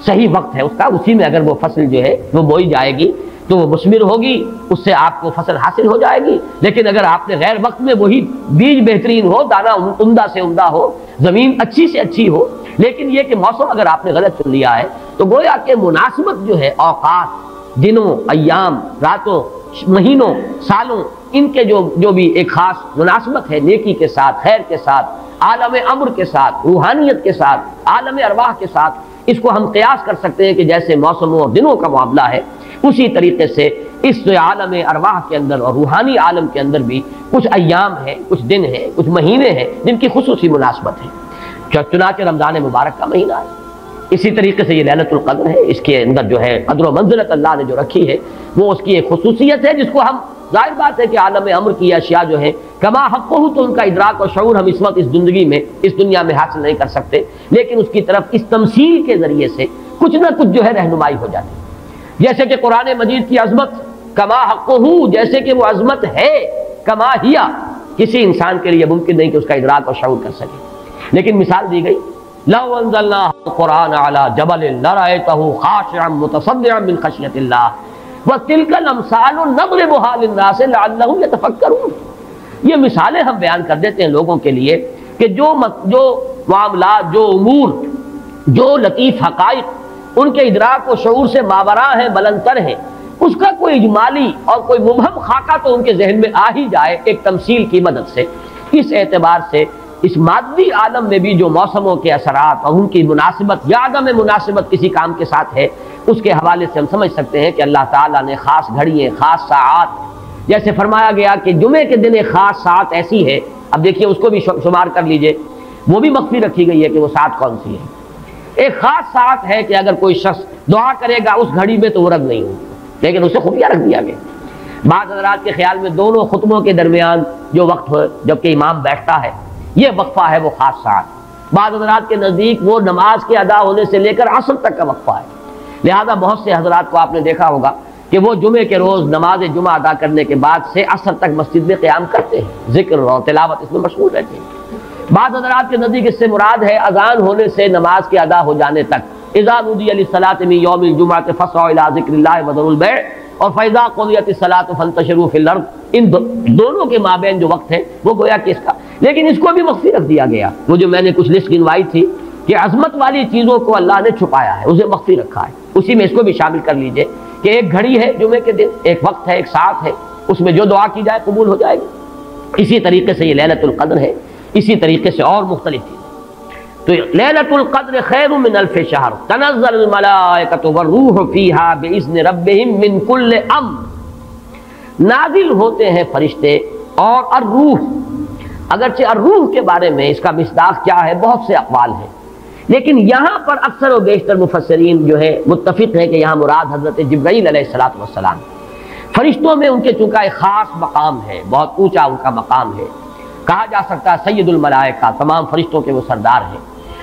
صحیح وقت ہے اس کا، اسی میں اگر وہ فصل جو ہے وہ بوئی جائے گی تو وہ مثمر ہوگی، اس سے آپ کو فصل حاصل ہو جائے گی۔ لیکن اگر آپ نے غیر وقت میں وہی بیج بہترین ہو، دانہ عمدہ سے عمدہ ہو، زمین اچھی سے اچھی ہو، لیکن یہ کہ موسم اگر آپ نے غلط چن لیا ہے تو گویا کہ مناسبت جو ہے اوقات، دنوں، ایام، راتوں، مہینوں، سالوں، ان کے جو بھی ایک خاص مناسبت ہے نیکی کے ساتھ، خیر کے ساتھ، عالم امر کے ساتھ، روحانیت کے ساتھ، عالم ارواح کے ساتھ، اس کو ہم قیاس کر سکتے ہیں کہ جیسے موسموں اور دنوں کا معاملہ ہے اسی طریقے سے اس عالم ارواح کے اندر اور روحانی عالم کے اندر بھی کچھ ایام ہیں، کچھ دن ہیں، کچھ مہینے ہیں جن کی خصوصی مناسبت ہے۔ چنانچہ رمضان مبارک کا مہینہ ہے، اسی طریقے سے یہ ليلۃ القدر ہے، اس کے اندر جو ہے قدر و منزلت اللہ نے جو رکھی ہے وہ اس کی ایک خصوصیت ہے جس کو ہم ظاہر بات ہے کہ عالم امر کی اشیاء جو ہیں کما حق ہو تو ان کا ادراک اور شعور ہم اس وقت اس زندگی میں اس دنیا میں حاصل نہیں کر سکتے، لیکن اس کی طرف اس تمثیل کے ذریعے سے کچھ نہ کچھ جو ہے رہنمائی ہو جاتی ہے۔ جیسے کہ قرآن مجید کی عظمت کما حق ہو، جیسے کہ وہ عظمت ہے، کما ہیا کسی انسان کے لیے ممکن نہیں کہ اس کا ادراک اور شعور کر سکے، لیکن مثال دی گئی لو انزلنا القرآن على جبل لرأيته خاشعا متصدعا من خشية الله وتلك الامثال نضربها للناس لعلهم يتفكرون۔ یہ مثالیں ہم بیان کر دیتے ہیں لوگوں کے لیے کہ جو معاملات، جو امور، جو لطیف حقائق ان کے ادراک و شعور سے ماوراء ہیں، بلند تر ہیں، اس کا کوئی اجمالی اور کوئی مبہم خاکہ تو ان کے ذہن میں آ ہی جائے ایک تمثیل کی مدد سے۔ اس اعتبار سے اس مادی عالم میں بھی جو موسموں کے اثرات اور ان کی مناسبت یا عدم مناسبت کسی کام کے ساتھ ہے، اس کے حوالے سے ہم سمجھ سکتے ہیں کہ اللہ تعالیٰ نے خاص گھڑیاں، خاص ساعات، جیسے فرمایا گیا کہ جمعے کے دن ایک خاص ساعت ایسی ہے، اب دیکھیے اس کو بھی شمار کر لیجئے، وہ بھی مخفی رکھی گئی ہے کہ وہ ساعت کون سی ہے۔ ایک خاص ساعت ہے کہ اگر کوئی شخص دعا کرے گا اس گھڑی میں تو وہ رد نہیں ہوگی، لیکن اسے خفیہ رکھ دیا گیا۔ بعض حضرات کے خیال میں دونوں خطبوں کے درمیان جو وقت ہو جبکہ امام بیٹھتا ہے یہ وقفہ ہے وہ خاص ساعت۔ بعض حضرات کے نزدیک وہ نماز کے ادا ہونے سے لے کر عصر تک کا وقفہ ہے، لہذا بہت سے حضرات کو آپ نے دیکھا ہوگا کہ وہ جمعے کے روز نماز جمعہ ادا کرنے کے بعد سے عصر تک مسجد میں قیام کرتے ہیں، ذکر اور تلاوت اس میں مشغول رہتے ہیں۔ بعض حضرات کے نزدیک اس سے مراد ہے اذان ہونے سے نماز کے ادا ہو جانے تک، اذا نودی للصلاۃ من یوم الجمعۃ فاسعوا الی ذکر اللہ وذروا البیع اور فاذا قضیت الصلاۃ فانتشروا فی الارض، ان دونوں کے مابین جو وقت ہے وہ گویا کہ اس کا، لیکن اس کو بھی مخفی رکھ دیا گیا۔ وہ جو میں نے کچھ لسٹ گنوائی تھی کہ عظمت والی چیزوں کو اللہ نے چھپایا ہے، اسے مخفی رکھا ہے، اسی میں اس کو بھی شامل کر لیجئے کہ ایک گھڑی ہے جمعے کے دن، ایک وقت ہے، ایک ساعت ہے، اس میں جو دعا کی جائے قبول ہو جائے گی۔ اسی طریقے سے یہ ليلۃ القدر ہے، اسی طریقے سے اور مختلف چیزیں۔ تو ليلۃ القدر خیر من الف شہر تنزل الملائکۃ والروح فیہا باذن ربہم من کل امر، نازل ہوتے ہیں فرشتے اور الروح، اگرچہ الروح کے بارے میں اس کا مصداق کیا ہے بہت سے اقوال ہیں، لیکن یہاں پر اکثر و بیشتر مفسرین جو ہے متفق ہیں کہ یہاں مراد حضرت جبرائیل علیہ السلام، فرشتوں میں ان کے چونکہ ایک خاص مقام ہے، بہت اونچا ان کا مقام ہے، کہا جا سکتا ہے سید الملائکہ، تمام فرشتوں کے وہ سردار ہیں۔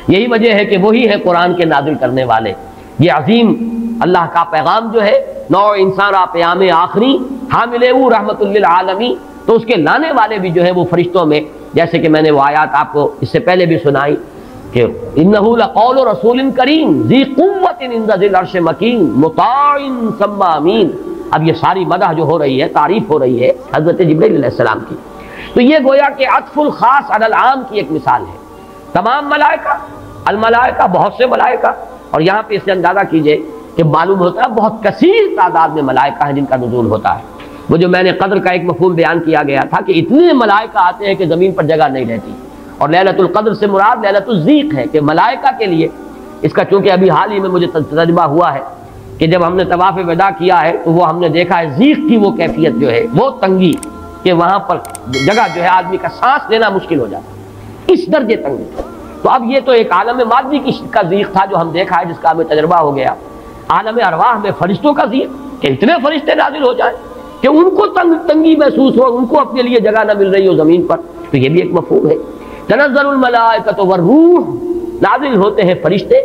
یہی وجہ ہے کہ وہی ہے قرآن کے نازل کرنے والے۔ یہ عظیم اللہ کا پیغام جو ہے، نوع انسان پیام آخری حامل او رحمت للعالمین، تو اس کے لانے والے بھی جو ہے وہ فرشتوں میں، جیسے کہ میں نے وہ آیات آپ کو اس سے پہلے بھی سنائی کہ انہ لقول رسول کریم ذی قوت عند ذی العرش مکین مطاع ثم امین۔ اب یہ ساری مدح جو ہو رہی ہے، تعریف ہو رہی ہے حضرت جبرائیل علیہ السلام کی، تو یہ گویا کہ عطف الخاص علی العام کی ایک مثال ہے۔ تمام ملائکہ، الملائکہ بہت سے ملائکہ، اور یہاں پہ اس سے اندازہ کیجئے کہ معلوم ہوتا ہے بہت کثیر تعداد میں ملائکہ ہیں جن کا نزول ہوتا ہے۔ وہ جو میں نے قدر کا ایک مفہوم بیان کیا گیا تھا کہ اتنے ملائکہ آتے ہیں کہ زمین پر جگہ نہیں رہتی، اور لیلۃ القدر سے مراد لیلۃ الضیق ہے کہ ملائکہ کے لیے اس کا، چونکہ ابھی حال ہی میں مجھے تجربہ ہوا ہے کہ جب ہم نے طواف وداع کیا ہے تو وہ ہم نے دیکھا ہے ضیق کی وہ کیفیت جو ہے، وہ تنگی کہ وہاں پر جگہ جو ہے آدمی کا سانس لینا مشکل ہو جاتا ہے، اس درجے تنگی۔ تو اب یہ تو ایک عالم مادی کا ضیق تھا جو ہم دیکھا ہے، جس کا ہمیں تجربہ ہو گیا۔ عالم ارواح میں فرشتوں کا ضیق کہ اتنے فرشتے نازل ہو جائیں کہ ان کو تنگی محسوس ہو، ان کو اپنے لیے جگہ نہ مل رہی ہو زمین پر، تو یہ بھی ایک مفہوم ہے۔ تنزل الملائکۃ والروح، نازل ہوتے ہیں فرشتے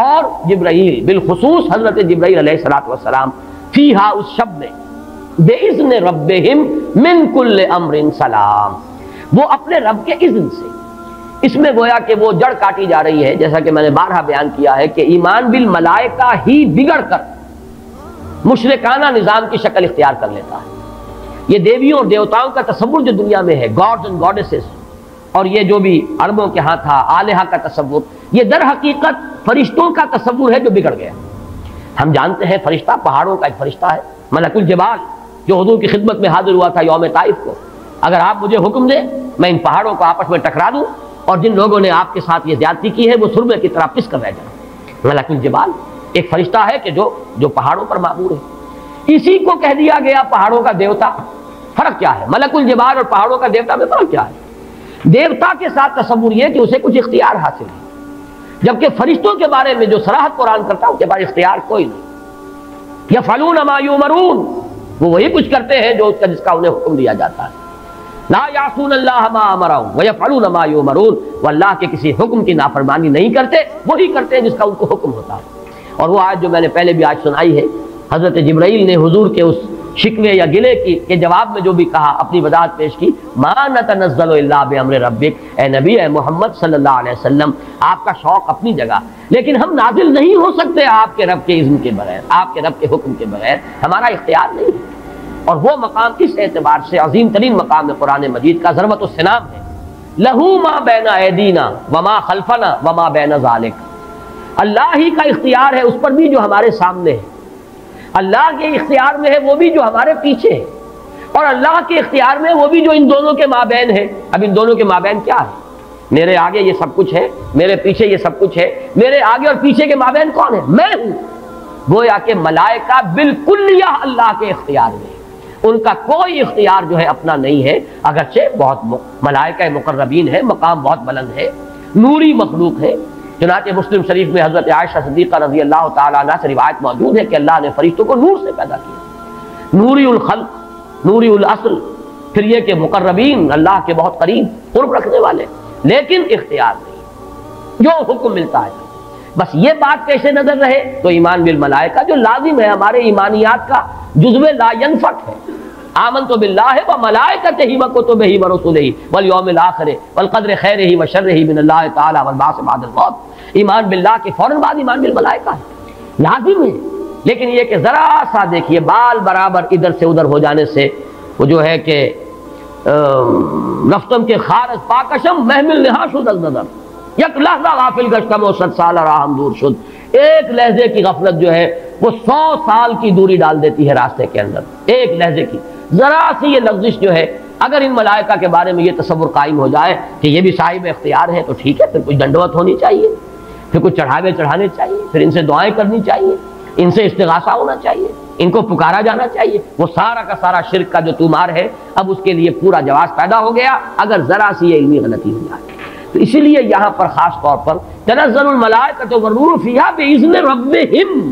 اور جبرائیل، بالخصوص حضرت جبرائیل علیہ السلام، فیہا اس شب میں، بِإِذْنِ رَبِّهِمْ مِنْ كُلِّ أَمْرٍ سلام، وہ اپنے رب کے اذن سے۔ اس میں گویا کہ وہ جڑ کاٹی جا رہی ہے، جیسا کہ میں نے بارہا بیان کیا ہے کہ ایمان بالملائکہ ہی بگڑ کر مشرکانہ نظام کی شکل اختیار کر لیتا ہے۔ یہ دیویوں اور دیوتاؤں کا تصور جو دنیا میں ہے، گاڈز اینڈ گاڈیسز، اور یہ جو بھی عربوں کے ہاں تھا آلہہ کا تصور، یہ در حقیقت فرشتوں کا تصور ہے جو بگڑ گیا۔ ہم جانتے ہیں فرشتہ پہاڑوں کا ایک فرشتہ ہے، ملک الجبال، جو حضور کی خدمت میں حاضر ہوا تھا یوم طائف کو۔ اگر آپ مجھے حکم دیں میں ان پہاڑوں کو آپس میں ٹکرا دوں، اور جن لوگوں نے آپ کے ساتھ یہ زیادتی کی ہے وہ سرمے کی طرح پس کر رہ جائیں۔ ملک الجبال ایک فرشتہ ہے کہ جو پہاڑوں پر معمور ہے۔ اسی کو کہہ دیا گیا پہاڑوں کا دیوتا۔ فرق کیا ہے؟ ملک الجبال اور پہاڑوں کا دیوتا میں فرق کیا ہے؟ دیوتا کے ساتھ تصور یہ کہ اسے کچھ اختیار حاصل ہے، جبکہ فرشتوں کے بارے میں جو صراحت قرآن کرتا ہے ان کے پاس اختیار کوئی نہیں۔ یفعلون ما یؤمرون، وہ وہی کچھ کرتے ہیں جس کا انہیں حکم دیا جاتا ہے۔ لا یعصون اللہ ما امرهم ویفعلون ما یؤمرون، وہ اللہ کے کسی حکم کی نافرمانی نہیں کرتے، وہی کرتے ہیں جس کا ان کو حکم ہوتا ہے۔ اور وہ آیت جو میں نے پہلے بھی آج سنائی ہے، حضرت جبرائیل نے حضور کے اس شکوے یا گلے کے جواب میں جو بھی کہا، اپنی وضاحت پیش کی، ما نتنزل الا بامر ربک، اے نبی، اے محمد صلی اللہ علیہ وسلم، آپ کا شوق اپنی جگہ، لیکن ہم نازل نہیں ہو سکتے آپ کے رب کے اذن کے بغیر، آپ کے رب کے حکم کے بغیر، ہمارا اختیار نہیں ہے۔ اور وہ مقام اس اعتبار سے عظیم ترین مقام ہے قرآن مجید کا، ضربۃ السلام ہے، لہو ما بین ایدینا وما خلفنا وما بین ذالک، اللہ ہی کا اختیار ہے اس پر بھی جو ہمارے سامنے ہے، اللہ کے اختیار میں ہے وہ بھی جو ہمارے پیچھے ہے، اور اللہ کے اختیار میں وہ بھی جو ان دونوں کے مابین ہے۔ اب ان دونوں کے مابین کیا ہے؟ میرے آگے یہ سب کچھ ہے، میرے پیچھے یہ سب کچھ ہے، میرے آگے اور پیچھے کے مابین کون ہے؟ میں ہوں۔ گویا کہ ملائکہ بالکلیہ اللہ کے اختیار میں، ان کا کوئی اختیار جو ہے اپنا نہیں ہے، اگرچہ بہت ملائکہ مقربین ہے، مقام بہت بلند ہے، نوری مخلوق ہے۔ چنانچہ مسلم شریف میں حضرت عائشہ صدیقہ رضی اللہ تعالیٰ عنہ سے روایت موجود ہے کہ اللہ نے فرشتوں کو نور سے پیدا کیا، نوری الخلق، نوری الاصل، پھر یہ کہ مقربین، اللہ کے بہت قریب قرب رکھنے والے، لیکن اختیار نہیں، جو حکم ملتا ہے۔ بس یہ بات پیش نظر رہے تو ایمان بالملائکہ جو لازم ہے، ہمارے ایمانیات کا جزو لا ینفک ہے۔ آمنت باللہ وملائکتہ وکتبہ ورسلہ والیوم الآخر والقدر خیرہ وشرہ من اللہ تعالی والبعث بعد الموت۔ ایمان باللہ کے فوراً بعد ایمان بالملائکہ ہے، لازم ہے۔ لیکن یہ کہ ذرا سا دیکھیے بال برابر ادھر سے ادھر ہو جانے سے وہ جو ہے کہ رفتم کے خارج پاکشم محمل نہا شد از نظر، یک لحظہ غافل گشتم و 100 سال راہم دور شد، ایک لہجے کی غفلت جو ہے وہ 100 سال کی دوری ڈال دیتی ہے راستے کے اندر، ایک لہجے کی ذرا سی یہ لفظش جو ہے۔ اگر ان ملائکہ کے بارے میں یہ تصور قائم ہو جائے کہ یہ بھی صاحب اختیار ہے تو ٹھیک ہے، پھر کچھ دنڈوت ہونی چاہیے، پھر کچھ چڑھاوے چڑھانے چاہیے، پھر ان سے دعائیں کرنی چاہیے، ان سے استغاثہ ہونا چاہیے، ان کو پکارا جانا چاہیے۔ وہ سارا کا سارا شرک کا جو تومار ہے اب اس کے لیے پورا جواز پیدا ہو گیا اگر ذرا سی یہ علمی غلطی ہو جائے۔ تو اسی لیے یہاں پر خاص طور پر تنزل الملائکۃ والروح فیہا بإذن ربہم،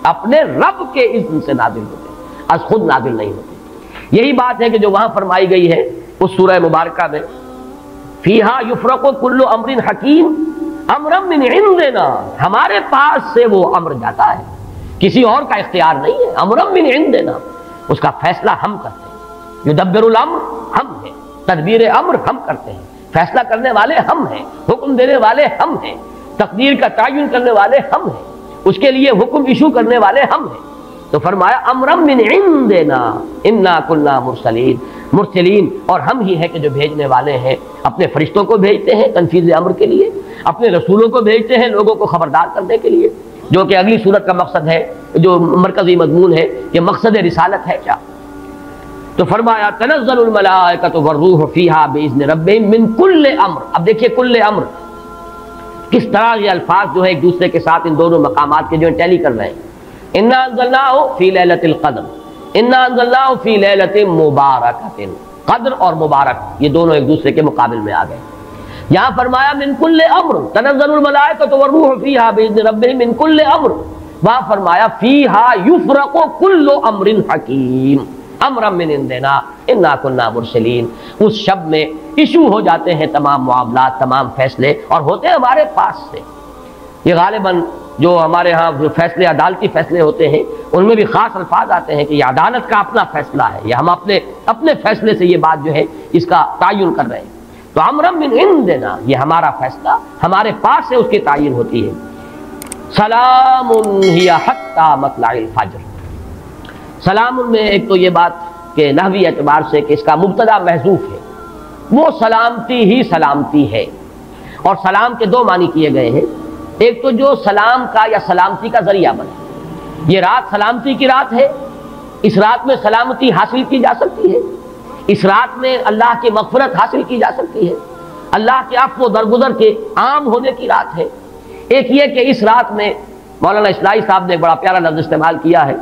اپنے رب کے اذن سے نازل ہوتے ہیں، از خود نازل نہیں ہوتے۔ یہی بات ہے کہ جو وہاں فرمائی گئی ہے اس سورہ مبارکہ میں، فیہا یفرق کل امر حکیم امرا من عندنا، ہمارے پاس سے وہ امر جاتا ہے، کسی اور کا اختیار نہیں ہے، امرا من عندنا، اس کا فیصلہ ہم کرتے ہیں، یدبر الامر ہم ہیں، تدبیر امر ہم کرتے ہیں، فیصلہ کرنے والے ہم ہیں، حکم دینے والے ہم ہیں، تقدیر کا تعین کرنے والے ہم ہیں، اس کے لیے حکم ایشو کرنے والے ہم ہیں۔ تو فرمایا امرا من عندنا انا کنا مرسلین، اور ہم ہی ہیں کہ جو بھیجنے والے ہیں، اپنے فرشتوں کو بھیجتے ہیں تنفیذ امر کے لیے، اپنے رسولوں کو بھیجتے ہیں لوگوں کو خبردار کرنے کے لیے، جو کہ اگلی صورت کا مقصد ہے، جو مرکزی مضمون ہے کہ مقصد رسالت ہے کیا۔ تو فرمایا تنزل الملائکۃ والروح فیہا باذن ربہم من کل امر۔ اب دیکھیے کل امر کس طرح یہ الفاظ جو ہے ایک دوسرے کے ساتھ ان دونوں مقامات کے جو ٹیلی کر رہے ہیں۔ انا انزلناہ فی لیلۃ القدر، انا انزلناہ فی لیلۃ مبارکۃ، قدر اور مبارک یہ دونوں ایک دوسرے کے مقابل میں آ گئے۔ یہاں فرمایا من کل امر، تنزل الملائکۃ والروح فیہا باذن ربہم من کل امر، وہاں فرمایا فیہا یفرق کل امر حکیم امرا من عندنا انا کنا مرسلین، اس شب میں ایشو ہو جاتے ہیں تمام معاملات، تمام فیصلے، اور ہوتے ہیں ہمارے پاس سے۔ یہ غالباً جو ہمارے ہاں جو فیصلے عدالتی فیصلے ہوتے ہیں ان میں بھی خاص الفاظ آتے ہیں کہ یہ عدالت کا اپنا فیصلہ ہے، یا ہم اپنے فیصلے سے یہ بات جو ہے اس کا تعین کر رہے ہیں۔ تو امرا من عندنا، یہ ہمارا فیصلہ ہمارے پاس سے اس کی تعین ہوتی ہے۔ سلام ہی حتی مطلع الفجر، سلام میں ایک تو یہ بات کہ نحوی اعتبار سے کہ اس کا مبتدا محذوف ہے، وہ سلامتی ہی سلامتی ہے، اور سلام کے دو معنی کیے گئے ہیں، ایک تو جو سلام کا یا سلامتی کا ذریعہ بنے، یہ رات سلامتی کی رات ہے، اس رات میں سلامتی حاصل کی جا سکتی ہے، اس رات میں اللہ کی مغفرت حاصل کی جا سکتی ہے، اللہ کے عفو و درگزر کے عام ہونے کی رات ہے۔ ایک یہ کہ اس رات میں مولانا اصلاحی صاحب نے ایک بڑا پیارا لفظ استعمال کیا ہے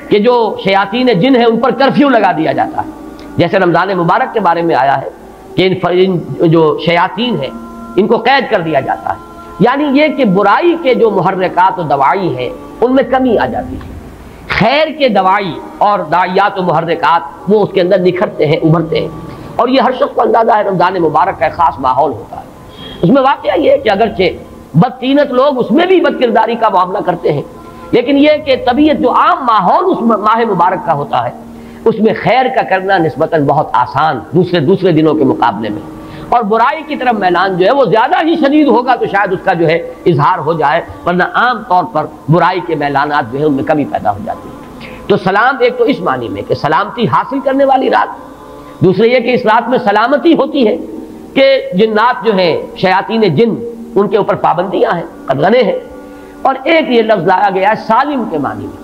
کہ جو شیاطین جن ہیں ان پر کرفیو لگا دیا جاتا ہے، جیسے رمضان مبارک کے بارے میں آیا ہے کہ ان جو شیاطین ہیں ان کو قید کر دیا جاتا ہے، یعنی یہ کہ برائی کے جو محرکات و دوائی ہیں ان میں کمی آ جاتی ہے، خیر کے دوائی اور داعیات و محرکات وہ اس کے اندر نکھرتے ہیں، ابھرتے ہیں، اور یہ ہر شخص کو اندازہ ہے رمضان مبارک کا ایک خاص ماحول ہوتا ہے۔ اس میں واقعہ یہ ہے کہ اگرچہ بدطینت لوگ اس میں بھی بد کرداری کا معاملہ کرتے ہیں، لیکن یہ کہ طبیعت جو عام ماحول اس ماہ مبارک کا ہوتا ہے اس میں خیر کا کرنا نسبتاً بہت آسان دوسرے دنوں کے مقابلے میں، اور برائی کی طرف میلان جو ہے وہ زیادہ ہی شدید ہوگا تو شاید اس کا جو ہے اظہار ہو جائے، ورنہ عام طور پر برائی کے میلانات جو ہے ان میں کمی پیدا ہو جاتی ہے۔ تو سلام ایک تو اس معنی میں کہ سلامتی حاصل کرنے والی رات، دوسرے یہ کہ اس رات میں سلامتی ہوتی ہے کہ جنات جو ہیں شیاطین جن ان کے اوپر پابندیاں ہیں، قدغنے ہیں، اور ایک یہ لفظ لایا گیا ہے سالم کے معنی میں،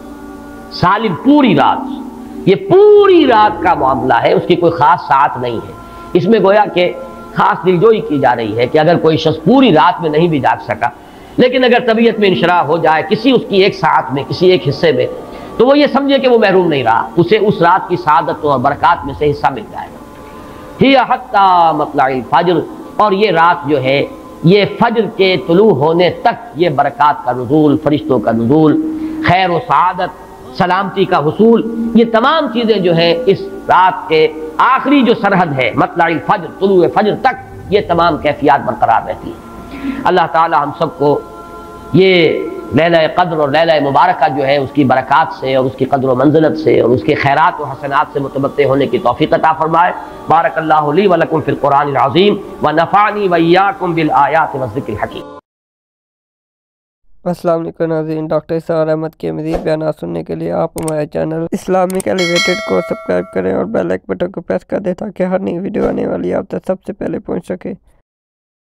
سالم پوری رات، یہ پوری رات کا معاملہ ہے، اس کی کوئی خاص ساعت نہیں ہے۔ اس میں گویا کہ خاص دلجوئی کی جا رہی ہے کہ اگر کوئی شخص پوری رات میں نہیں بھی جاگ سکا، لیکن اگر طبیعت میں انشراح ہو جائے کسی اس کی ایک ساعت میں، کسی ایک حصے میں، تو وہ یہ سمجھے کہ وہ محروم نہیں رہا، اسے اس رات کی سعادتوں اور برکات میں سے حصہ مل جائے گا۔ ہی حتی مطلع الفجر، اور یہ رات جو ہے یہ فجر کے طلوع ہونے تک یہ برکات کا نزول، فرشتوں کا نزول، خیر و سعادت، سلامتی کا حصول، یہ تمام چیزیں جو ہیں اس رات کے آخری جو سرحد ہے مطلع الفجر، طلوع فجر تک یہ تمام کیفیات برقرار رہتی ہیں۔ اللہ تعالی ہم سب کو یہ لیلہ قدر اور لیلہ مبارکہ جو ہے اس کی برکات سے اور اس کی قدر و منزلت سے اور اس کے خیرات و حسنات سے متمتع ہونے کی توفیق عطا فرمائے۔ بارک اللہ لی ولکم فی القرآن العظیم ونفعنی وإیاکم بالآیات والذکر الحکیم۔ السلام علیکم ناظرین، ڈاکٹر اسرار احمد کے مزید بیانات سننے کے لیے آپ ہمارے چینل اسلامک ایلیویٹڈ کو سبسکرائب کریں اور بیل آئکن بٹن کو پریس کر دیں تاکہ ہر نئی ویڈیو آنے والی آپ تک سب سے پہلے پہنچ سکے۔